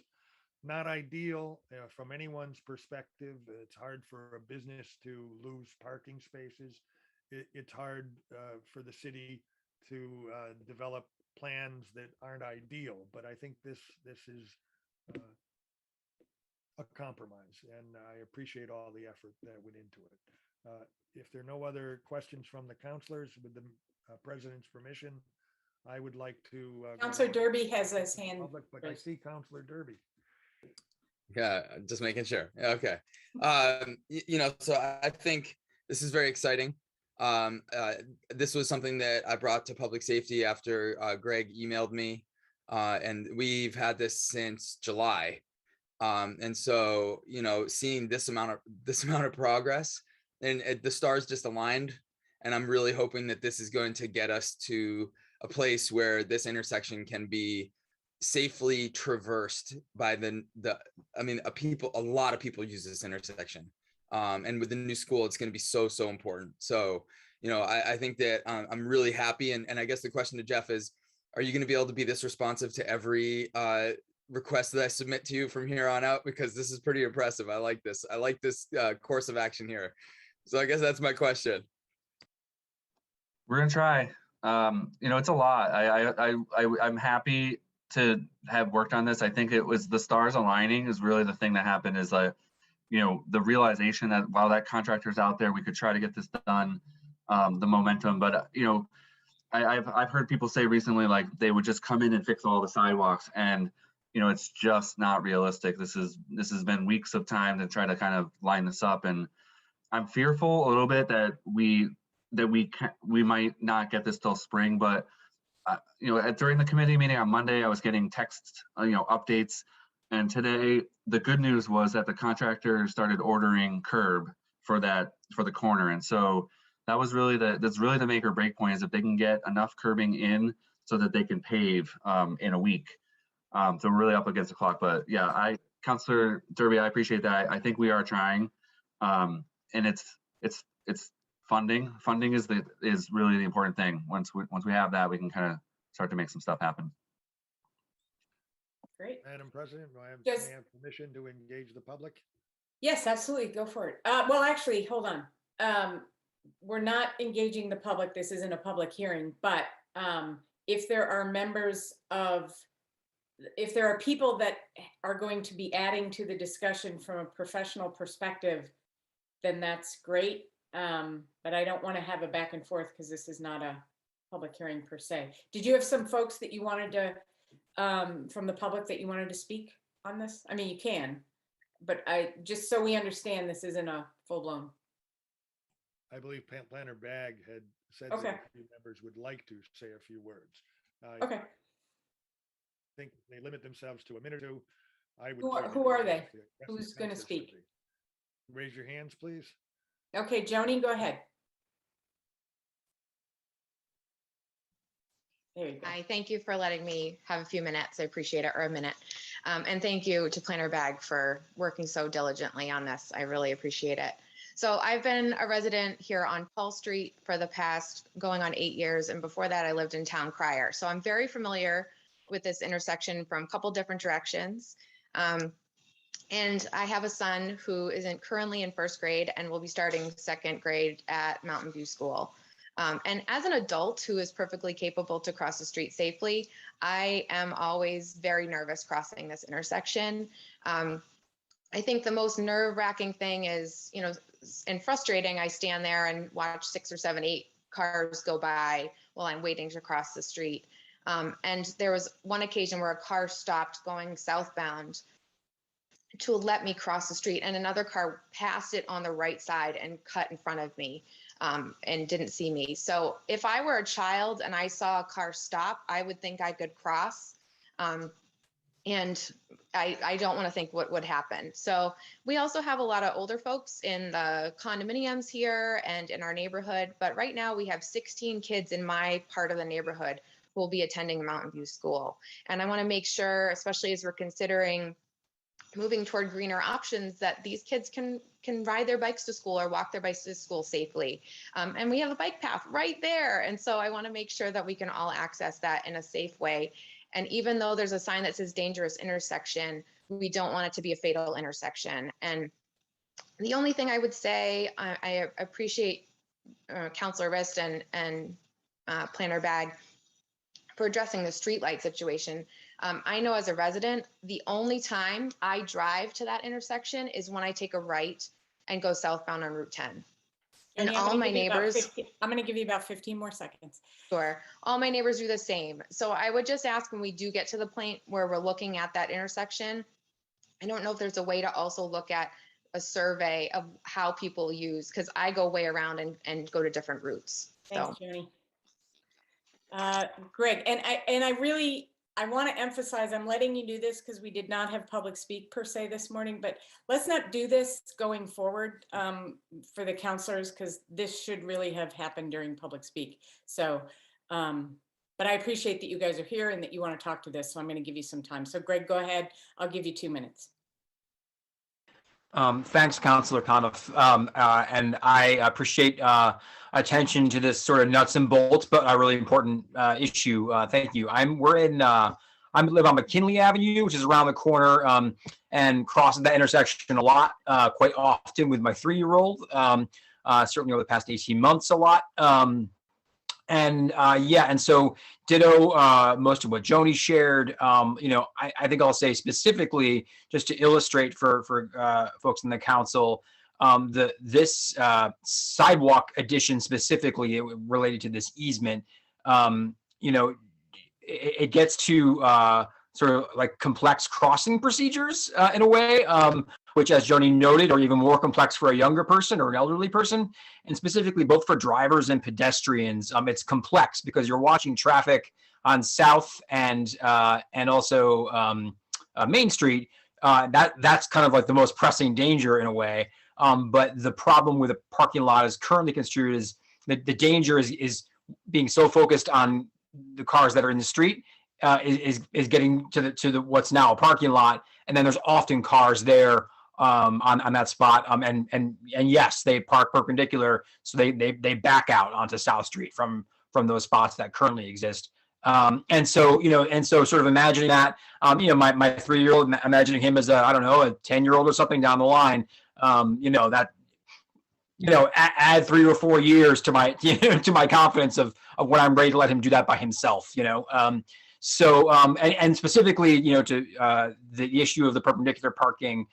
Not ideal from anyone's perspective. It's hard for a business to lose parking spaces. It's hard for the city to develop plans that aren't ideal, but I think this is a compromise, and I appreciate all the effort that went into it. If there are no other questions from the counselors, with the president's permission, I would like to. Counselor Derby has his hand. Public, but I see Counselor Derby. Yeah, just making sure. Okay. So I think this is very exciting. This was something that I brought to public safety after Greg emailed me, and we've had this since July. And so, seeing this amount of progress, and the stars just aligned, and I'm really hoping that this is going to get us to a place where this intersection can be safely traversed by a lot of people use this intersection. And with the new school, it's going to be so important. So, I think that I'm really happy. And I guess the question to Jeff is, are you going to be able to be this responsive to every request that I submit to you from here on out? Because this is pretty impressive. I like this. I like this course of action here. So I guess that's my question. We're going to try. It's a lot. I'm happy to have worked on this. I think it was the stars aligning is really the thing that happened, is like, the realization that while that contractor's out there, we could try to get this done, the momentum. But, I've heard people say recently, like they would just come in and fix all the sidewalks, and, it's just not realistic. This has been weeks of time to try to kind of line this up. And I'm fearful a little bit that we might not get this till spring, but during the committee meeting on Monday, I was getting texts, updates. And today, the good news was that the contractor started ordering curb for the corner. And so that's really the make or break point, is if they can get enough curbing in so that they can pave in a week. So we're really up against the clock. But yeah, Councilor Derby, I appreciate that. I think we are trying. And it's funding. Funding is really the important thing. Once we have that, we can kind of start to make some stuff happen. Great. Madam President, may I have permission to engage the public? Yes, absolutely. Go for it. Well, actually, hold on. we're not engaging the public. This isn't a public hearing, but if there are if there are people that are going to be adding to the discussion from a professional perspective, then that's great. But I don't want to have a back and forth because this is not a public hearing per se. Did you have some folks that you wanted to, from the public that you wanted to speak on this? I mean, you can, but just so we understand, this isn't a full-blown. I believe Planner Bag had said Okay. that a few members would like to say a few words. Okay. I think they limit themselves to a minute or two. I would. Who are they? Who's going to speak? Raise your hands, please. Okay, Joni, go ahead. There you go. Hi, thank you for letting me have a few minutes. I appreciate it, or a minute. And thank you to Planner Bag for working so diligently on this. I really appreciate it. So I've been a resident here on Paul Street for the past going on 8 years. And before that, I lived in Town Crier. So I'm very familiar with this intersection from a couple different directions. And I have a son who isn't currently in first grade and will be starting second grade at Mountain View School. And as an adult who is perfectly capable to cross the street safely, I am always very nervous crossing this intersection. I think the most nerve-wracking thing is, and frustrating, I stand there and watch 6 or 7, 8 cars go by while I'm waiting to cross the street. And there was one occasion where a car stopped going southbound to let me cross the street, and another car passed it on the right side and cut in front of me and didn't see me. So if I were a child and I saw a car stop, I would think I could cross. And I don't want to think what would happen. So we also have a lot of older folks in the condominiums here and in our neighborhood. But right now we have 16 kids in my part of the neighborhood who will be attending Mountain View School. And I want to make sure, especially as we're considering moving toward greener options, that these kids can ride their bikes to school or walk their bikes to school safely. And we have a bike path right there. And so I want to make sure that we can all access that in a safe way. And even though there's a sign that says dangerous intersection, we don't want it to be a fatal intersection. And the only thing I would say, I appreciate Councilor Rist and Planner Bag for addressing the streetlight situation. I know as a resident, the only time I drive to that intersection is when I take a right and go southbound on Route 10. And all my neighbors, I'm going to give you about 15 more seconds. Sure. All my neighbors do the same. So I would just ask, when we do get to the point where we're looking at that intersection, I don't know if there's a way to also look at a survey of how people use, because I go way around and go to different routes. Thanks, Joni. Greg, I want to emphasize, I'm letting you do this because we did not have public speak per se this morning, but let's not do this going forward for the counselors, because this should really have happened during public speak. So, but I appreciate that you guys are here and that you want to talk to this. So I'm going to give you some time. So Greg, go ahead. I'll give you 2 minutes. Thanks, Councilor Coniff. And I appreciate attention to this sort of nuts and bolts, but a really important issue. Thank you. I live on McKinley Avenue, which is around the corner, and crosses that intersection a lot, quite often with my 3-year-old, certainly over the past 18 months a lot. And so ditto most of what Joni shared. I think I'll say specifically, just to illustrate for folks in the council, this sidewalk addition specifically related to this easement, it gets to sort of like complex crossing procedures in a way, which, as Joni noted, are even more complex for a younger person or an elderly person. And specifically both for drivers and pedestrians, it's complex because you're watching traffic on South and also Main Street. That's kind of like the most pressing danger in a way. But the problem with a parking lot as currently construed is that the danger is being so focused on the cars that are in the street, is getting to the what's now a parking lot, and then there's often cars there on that spot. And yes, they park perpendicular, so they back out onto South Street from those spots that currently exist. And so sort of imagining that, my 3-year-old, imagining him as a 10-year-old or something down the line, that add 3 or 4 years to my, to my confidence of when I'm ready to let him do that by himself, So, and specifically, to the issue of the perpendicular parking,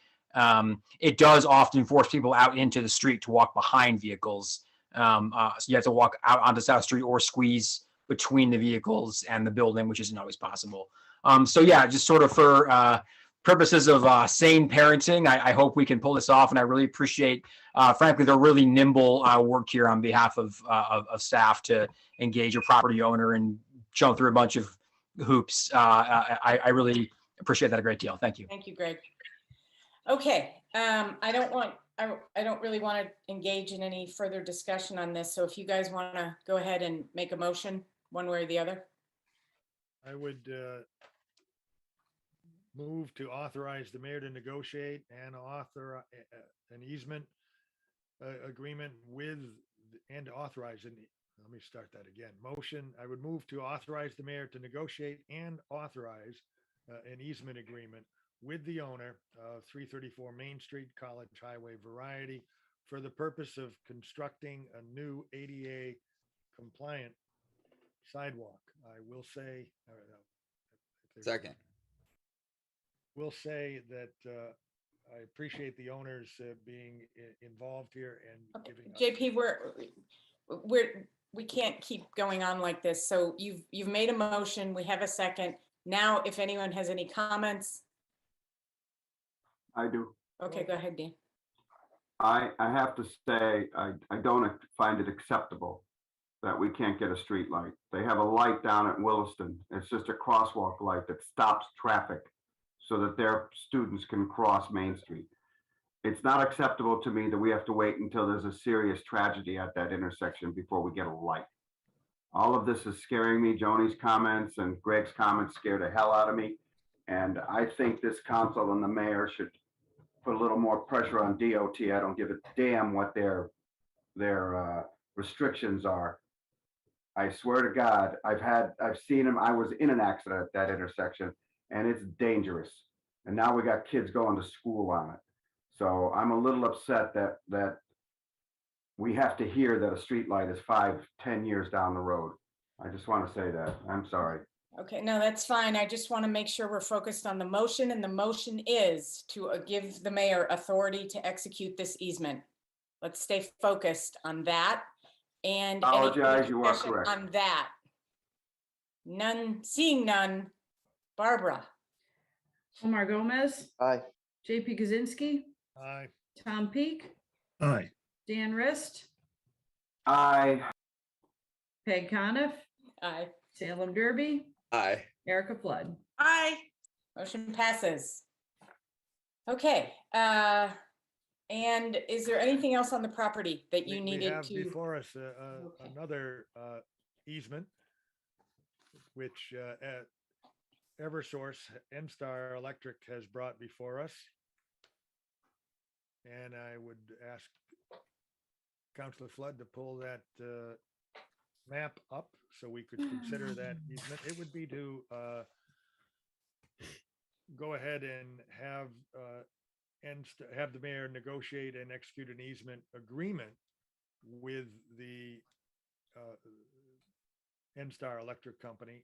it does often force people out into the street to walk behind vehicles. So you have to walk out onto South Street or squeeze between the vehicles and the building, which isn't always possible. So yeah, just sort of for purposes of sane parenting, I hope we can pull this off, and I really appreciate, frankly, the really nimble work here on behalf of staff to engage a property owner and jump through a bunch of hoops. I really appreciate that a great deal. Thank you. Thank you, Greg. Okay, I don't really want to engage in any further discussion on this. So if you guys want to go ahead and make a motion one way or the other. I would move to authorize the mayor to negotiate and author an easement agreement with, and authorize an, let me start that again. Motion, I would move to authorize the mayor to negotiate and authorize an easement agreement with the owner of 334 Main Street, College Highway Variety, for the purpose of constructing a new ADA compliant sidewalk. I will say, Second. will say that I appreciate the owners being involved here and giving us. JP, we can't keep going on like this. So you've made a motion. We have a second. Now, if anyone has any comments. I do. Okay, go ahead, Dean. I have to say, I don't find it acceptable that we can't get a street light. They have a light down at Williston. It's just a crosswalk light that stops traffic so that their students can cross Main Street. It's not acceptable to me that we have to wait until there's a serious tragedy at that intersection before we get a light. All of this is scaring me. Joni's comments and Greg's comments scared the hell out of me. And I think this council and the mayor should put a little more pressure on DOT. I don't give a damn what their restrictions are. I swear to God, I've seen them. I was in an accident at that intersection, and it's dangerous. And now we got kids going to school on it. So I'm a little upset that we have to hear that a street light is 5-10 years down the road. I just want to say that. I'm sorry. Okay, no, that's fine. I just want to make sure we're focused on the motion, and the motion is to give the mayor authority to execute this easement. Let's stay focused on that. And any Apologize, you are discussion correct. on that. None, seeing none. Barbara. Omar Gomez, Aye. JP Kaczynski, Aye. Tom Peak, Aye. Dan Rist, I Peg Coniff, Aye. Salem Derby, Aye. Erica Flood. Aye. Motion passes. Okay, and is there anything else on the property that you We needed have to? before us Okay. another easement, which Eversource N-Star Electric has brought before us. And I would ask Councilor Flood to pull that map up so we could consider that easement. It would be to go ahead and have the mayor negotiate and execute an easement agreement with the N-Star Electric Company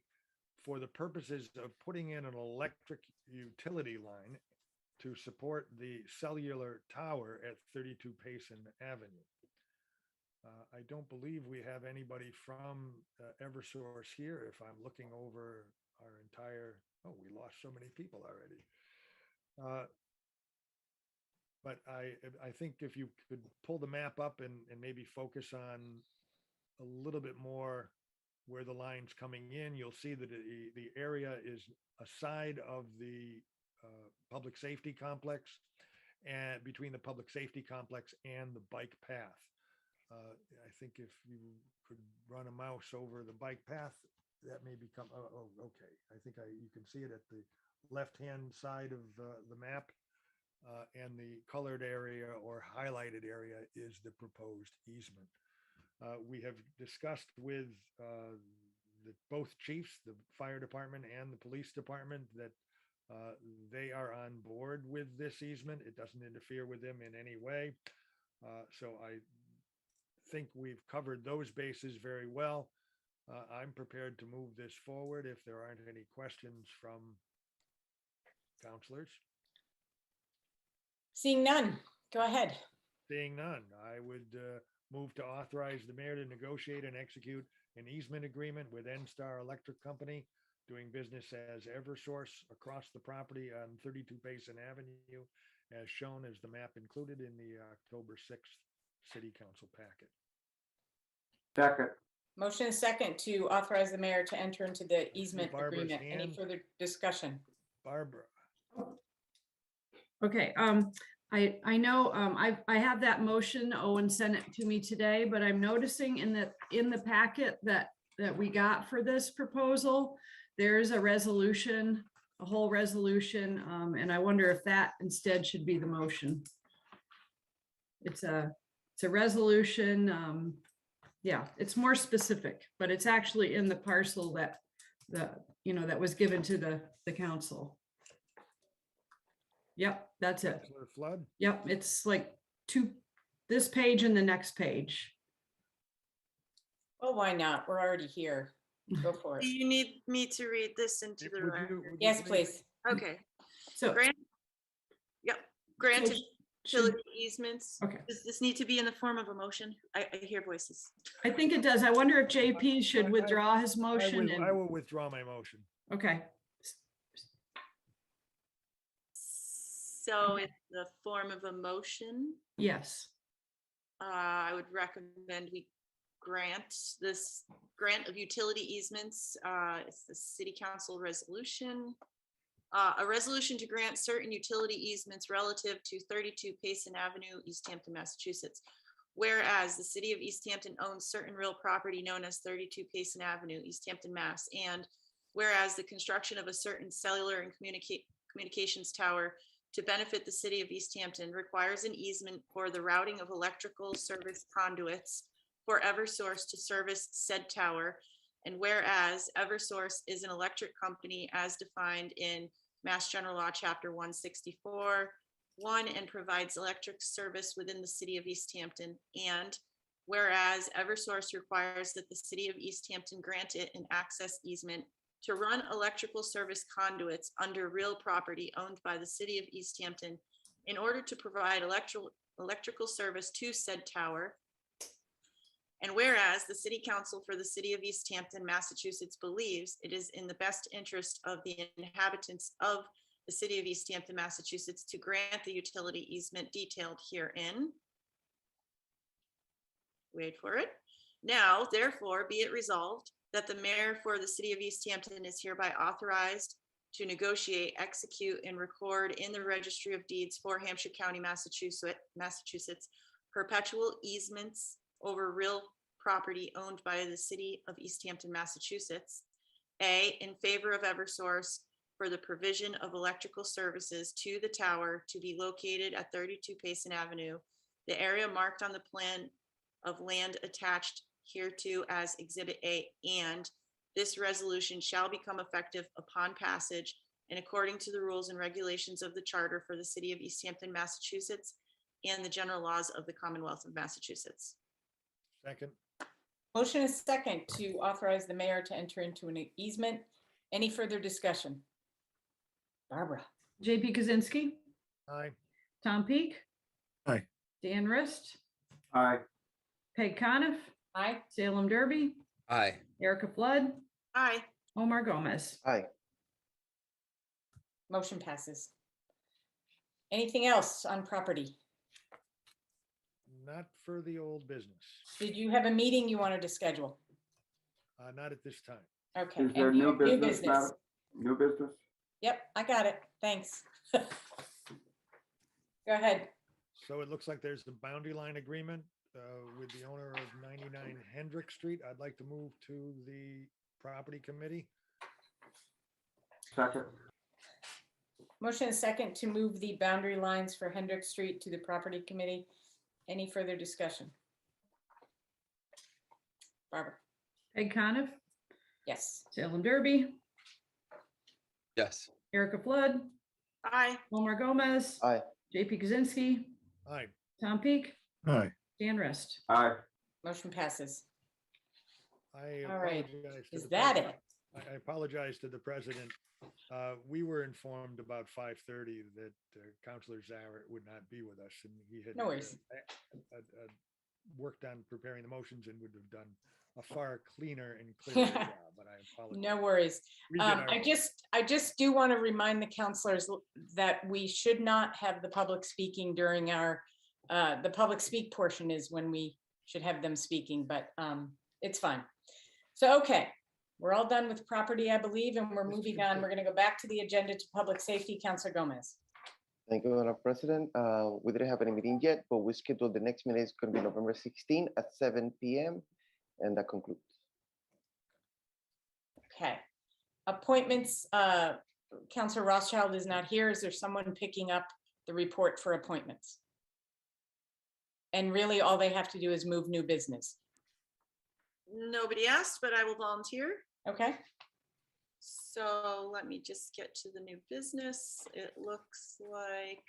for the purposes of putting in an electric utility line to support the cellular tower at 32 Payson Avenue. I don't believe we have anybody from Eversource here. If I'm looking over our entire, oh, we lost so many people already. But I think if you could pull the map up and maybe focus on a little bit more where the line's coming in, you'll see that the area is aside of the public safety complex, and between the public safety complex and the bike path. I think if you could run a mouse over the bike path, that may become, oh, okay. I think you can see it at the left-hand side of the map. And the colored area or highlighted area is the proposed easement. We have discussed with both chiefs, the fire department and the police department, that they are on board with this easement. It doesn't interfere with them in any way. So I think we've covered those bases very well. I'm prepared to move this forward if there aren't any questions from counselors. Seeing none, go ahead. Seeing none, I would move to authorize the mayor to negotiate and execute an easement agreement with NStar Electric Company doing business as Eversource across the property on 32 Payson Avenue, as shown as the map included in the October 6th City Council packet. Second. Motion is second to authorize the mayor to enter into the easement Barbara's agreement. Any hand. further discussion? Barbara, Okay, I know, I have that motion. Owen sent it to me today, but I'm noticing in the packet that we got for this proposal, there's a resolution, a whole resolution, and I wonder if that instead should be the motion. It's a resolution, yeah, it's more specific, but it's actually in the parcel that that was given to the council. Yep, that's it. Councilor Flood, Yep, it's like this page and the next page. Well, why not? We're already here. Go for Do it. you need me to read this into the record? Yes, please. Okay. So, Grant. Yep, granted should- utility easements. Okay. Does this need to be in the form of a motion? I hear voices. I think it does. I wonder if JP should withdraw his motion. I will withdraw my motion. Okay, So in the form of a motion, yes. I would recommend we grant this grant of utility easements. It's the city council resolution. A resolution to grant certain utility easements relative to 32 Payson Avenue, Easthampton, Massachusetts. Whereas the city of Easthampton owns certain real property known as 32 Payson Avenue, Easthampton, Mass. And whereas the construction of a certain cellular and communications tower to benefit the city of Easthampton requires an easement for the routing of electrical service conduits for Eversource to service said tower. And whereas Eversource is an electric company as defined in Mass General Law, Chapter 164, 1, and provides electric service within the city of Easthampton. And whereas Eversource requires that the city of Easthampton grant it an access easement to run electrical service conduits under real property owned by the city of Easthampton in order to provide electrical service to said tower. And whereas the city council for the city of Easthampton, Massachusetts believes it is in the best interest of the inhabitants of the city of Easthampton, Massachusetts to grant the utility easement detailed herein. Wait for it. Now, therefore, be it resolved that the mayor for the city of Easthampton is hereby authorized to negotiate, execute, and record in the registry of deeds for Hampshire County, Massachusetts, perpetual easements over real property owned by the city of Easthampton, Massachusetts. A, in favor of Eversource for the provision of electrical services to the tower to be located at 32 Payson Avenue, the area marked on the plan of land attached hereto as Exhibit A, and this resolution shall become effective upon passage and according to the rules and regulations of the charter for the city of Easthampton, Massachusetts, and the general laws of the Commonwealth of Massachusetts. Second, Motion is second to authorize the mayor to enter into an easement. Any further discussion? Barbara. JP Kaczynski, aye. Tom Peak. Aye. Dan Rist, Aye. Peg Coniff, Aye. Salem Derby, Aye. Erica Flood, Aye. Omar Gomez. Aye. Motion passes. Anything else on property? Not for the old business. Did you have a meeting you wanted to schedule? Not at this time. Okay. Is there and new business now? New business? Yep, I got it. Thanks. Go ahead. So it looks like there's the boundary line agreement with the owner of 99 Hendrick Street. I'd like to move to the property committee. Second. Motion is second to move the boundary lines for Hendrick Street to the property committee. Any further discussion? Barbara. Peg Coniff, Yes. Salem Derby, Yes. Erica Flood, Aye. Omar Gomez, Aye. JP Kaczynski, Aye. Tom Peak, Aye. Dan Rist. Aye. Motion passes. I All right. apologize. to Is the that president. it? I apologize to the president. We were informed about 5:30 that Counselor Zarrett would not be with us, and he had No worries. worked on preparing the motions and would have done a far cleaner and clearer job, but I apologize. No worries. We did our I just do want to remind the counselors that we should not have the public speaking during our, the public speak portion is when we should have them speaking, but it's fine. So, okay, we're all done with property, I believe, and we're moving on. We're going to go back to the agenda to public safety. Counselor Gomez. Thank you, Madam President. We didn't have any meeting yet, but we scheduled the next meeting is going to be November 16 at 7 p.m. And that concludes. Okay. Appointments, Counselor Rothschild is not here. Is there someone picking up the report for appointments? And really, all they have to do is move new business. Nobody asked, but I will volunteer. Okay, So let me just get to the new business. It looks like,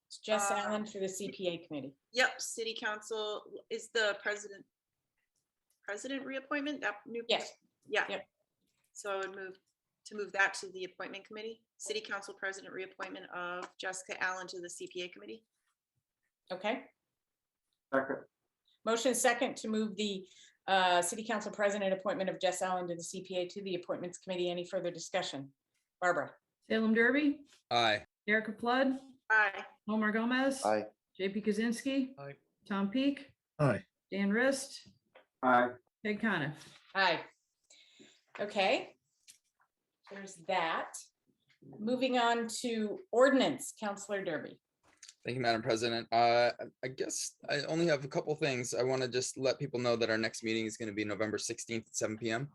it's Jess Allen for the CPA committee. yep, city council is the president reappointment, that new. Yes. Yeah. Yep. So I would move that to the appointment committee, city council president reappointment of Jessica Allen to the CPA committee. Okay, Second. motion is second to move the city council president appointment of Jess Allen to the CPA to the appointments committee. Any further discussion? Barbara? Salem Derby, Aye. Erica Flood, Aye. Omar Gomez. Aye. JP Kaczynski. Aye. Tom Peak, Aye. Dan Rist, Aye. Peg Coniff. Aye. Okay. There's that. Moving on to ordinance, Counselor Derby. Thank you, Madam President. I guess I only have a couple things. I want to just let people know that our next meeting is going to be November 16th at 7 p.m.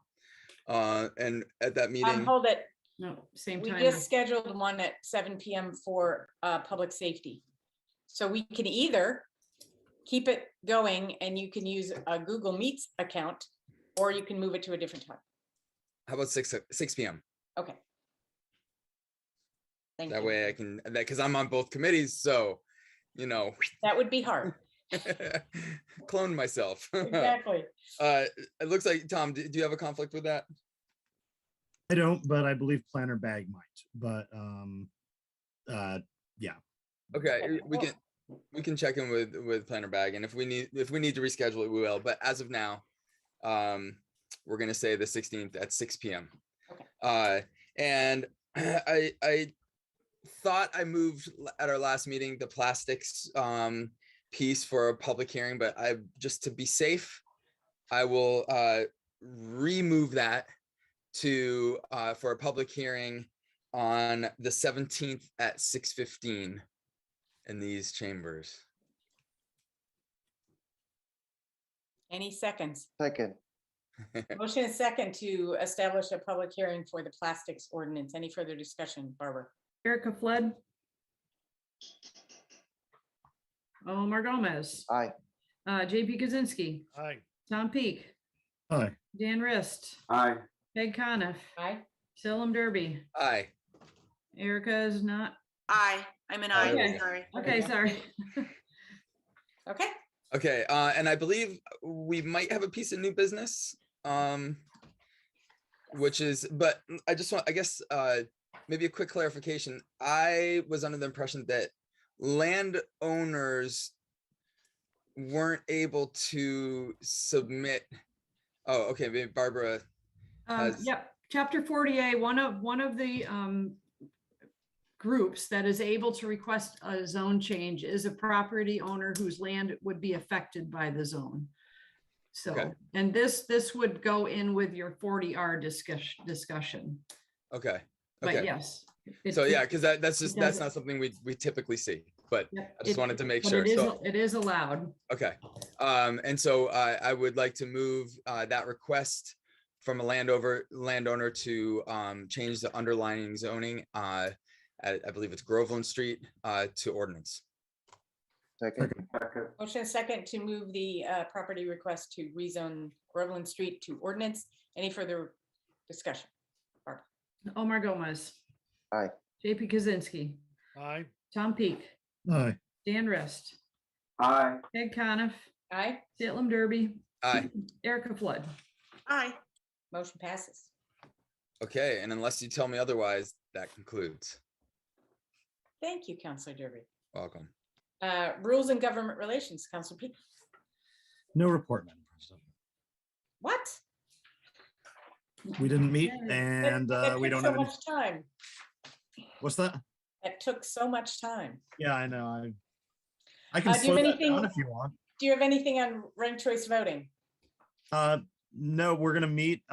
And at that meeting, Hold it. No, same We time. just scheduled one at 7 p.m. for public safety. So we can either keep it going and you can use a Google Meets account, or you can move it to a different time. how about 6 p.m.? Okay. Thank That you. way I can, that because I'm on both committees, so, you know, That would be hard. clone myself. Exactly. It looks like, Tom, do you have a conflict with that? I don't, but I believe Planner Bag might, but yeah. Okay, we can check in with Planner Bag, and if we need to reschedule it, we will. But as of now, we're gonna say the 16th at 6 p.m. Okay. And I thought I moved at our last meeting the plastics piece for a public hearing, but just to be safe, I will remove that to for a public hearing on the 17th at 6:15 in these chambers. Any seconds? Second. Motion is second to establish a public hearing for the plastics ordinance. Any further discussion, Barbara? Erica Flood, Omar Gomez. Aye. JP Kaczynski, Aye. Tom Peak, Aye. Dan Rist, Aye. Peg Coniff, Aye. Salem Derby. Aye. Erica is not. Aye, I'm an aye, Okay. sorry. Okay, sorry. Okay. Okay, and I believe we might have a piece of new business, which is, but I just want, I guess, maybe a quick clarification. I was under the impression that landowners weren't able to submit. Oh, okay, maybe Barbara has. Yep, chapter 48, one of the groups that is able to request a zone change is a property owner whose land would be affected by the zone. So, Okay. and this would go in with your 40R discussion. Okay. But Okay. yes. So yeah, because that's it not does- something we typically see, but Yep, I just wanted to make but sure. It is allowed. Okay, and so I would like to move that request from a landowner to change the underlying zoning at, I believe it's Groveland Street to ordinance. Second. Motion is second to move the property request to rezone Groveland Street to ordinance. Any further discussion? Barbara? Omar Gomez. Aye. JP Kaczynski. Aye. Tom Peak. Aye. Dan Rist. Aye. Peg Coniff. Aye. Salem Derby, Aye. Erica Flood. Aye. Motion passes. Okay, and unless you tell me otherwise, that concludes. Thank you, Counselor Derby. Welcome. Rules and Government Relations, Counselor Peak. No report, Madam President. What? We didn't meet That- and that we took don't so have any. much time. What's that? That took so much time. Yeah, I know. I can Do you slow have that anything- down if you want. Do you have anything on ranked choice voting? No, we're gonna meet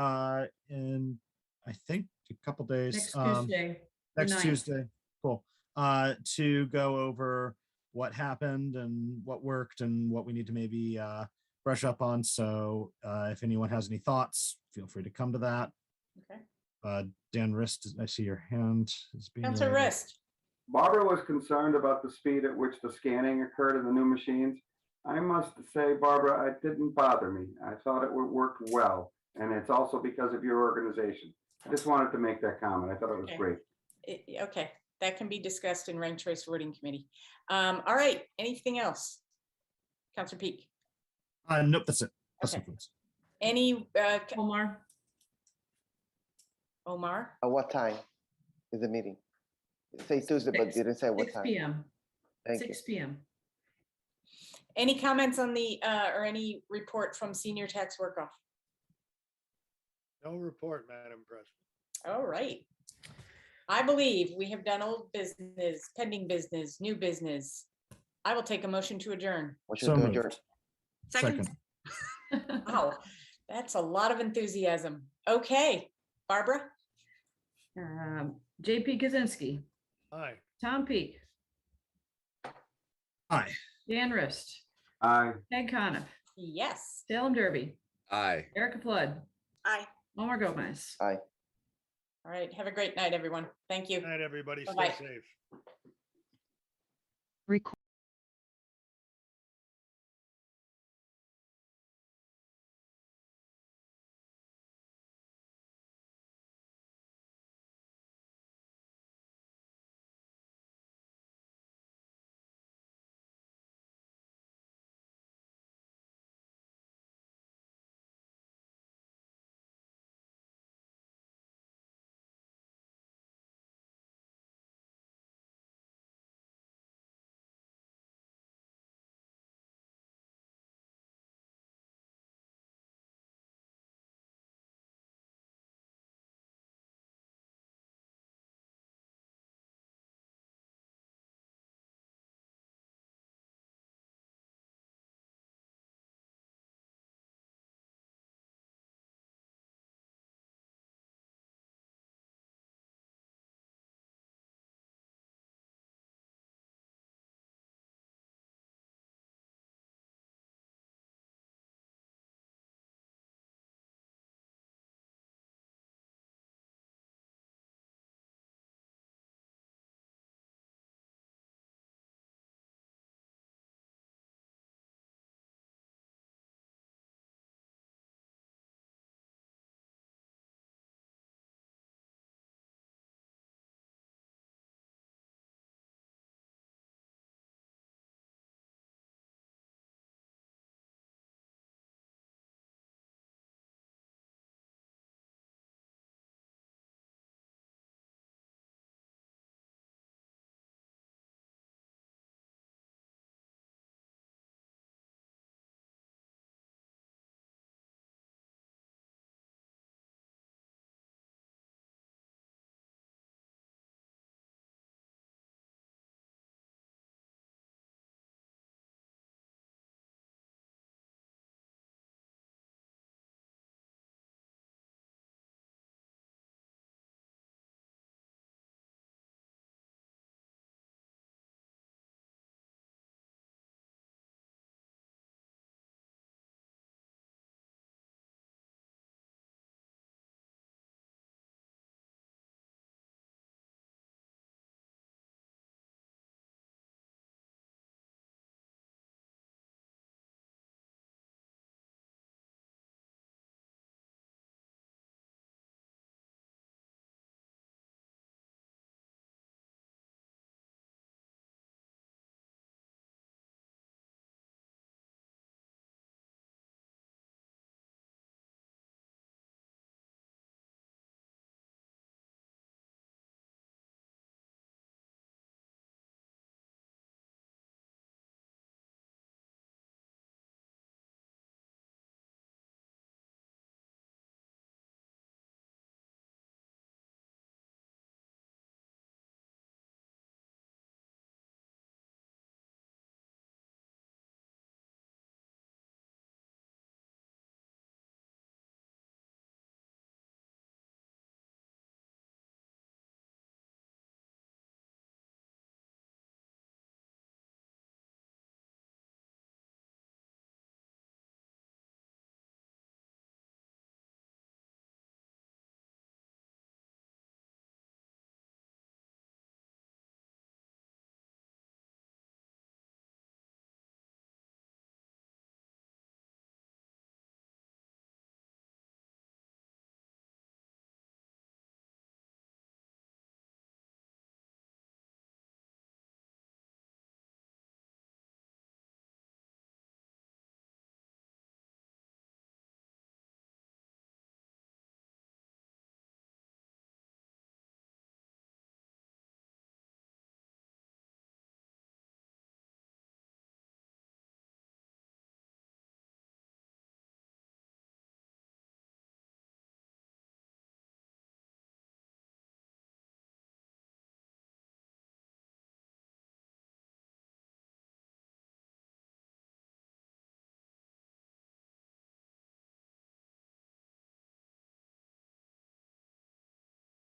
in, I think, a couple days. Next Tuesday. the Next 9th. Tuesday. Cool. To go over what happened and what worked and what we need to maybe brush up on. So if anyone has any thoughts, feel free to come to that. Okay. Dan Rist, I see your hand is being Counselor raised. Rist. Barbara was concerned about the speed at which the scanning occurred in the new machines. I must say, Barbara, it didn't bother me. I thought it worked well, and it's also because of your organization. I just wanted to make that comment. I thought it was Okay. great. Okay, that can be discussed in ranked choice voting committee. All right, anything else? Counselor Peak. Nope, that's it. Okay. Any, Omar. Omar? At what time is the meeting? Say Tuesday, but 6 didn't say what 6 time. PM. Thank you. 6 PM. Any comments on the, or any report from senior tax work off? No report, Madam President. All right. I believe we have done old business, pending business, new business. I will take a motion to adjourn. Motion So to moved. adjourn. Second. Wow, that's a lot of enthusiasm. Okay, Barbara? JP Kaczynski, Aye. Tom Peak, Aye. Dan Rist, Aye. Peg Coniff, Yes. Salem Derby, Aye. Erica Flood, Aye. Omar Gomez. Aye. All right, have a great night, everyone. Thank you. Good night, everybody. Stay Bye-bye. safe.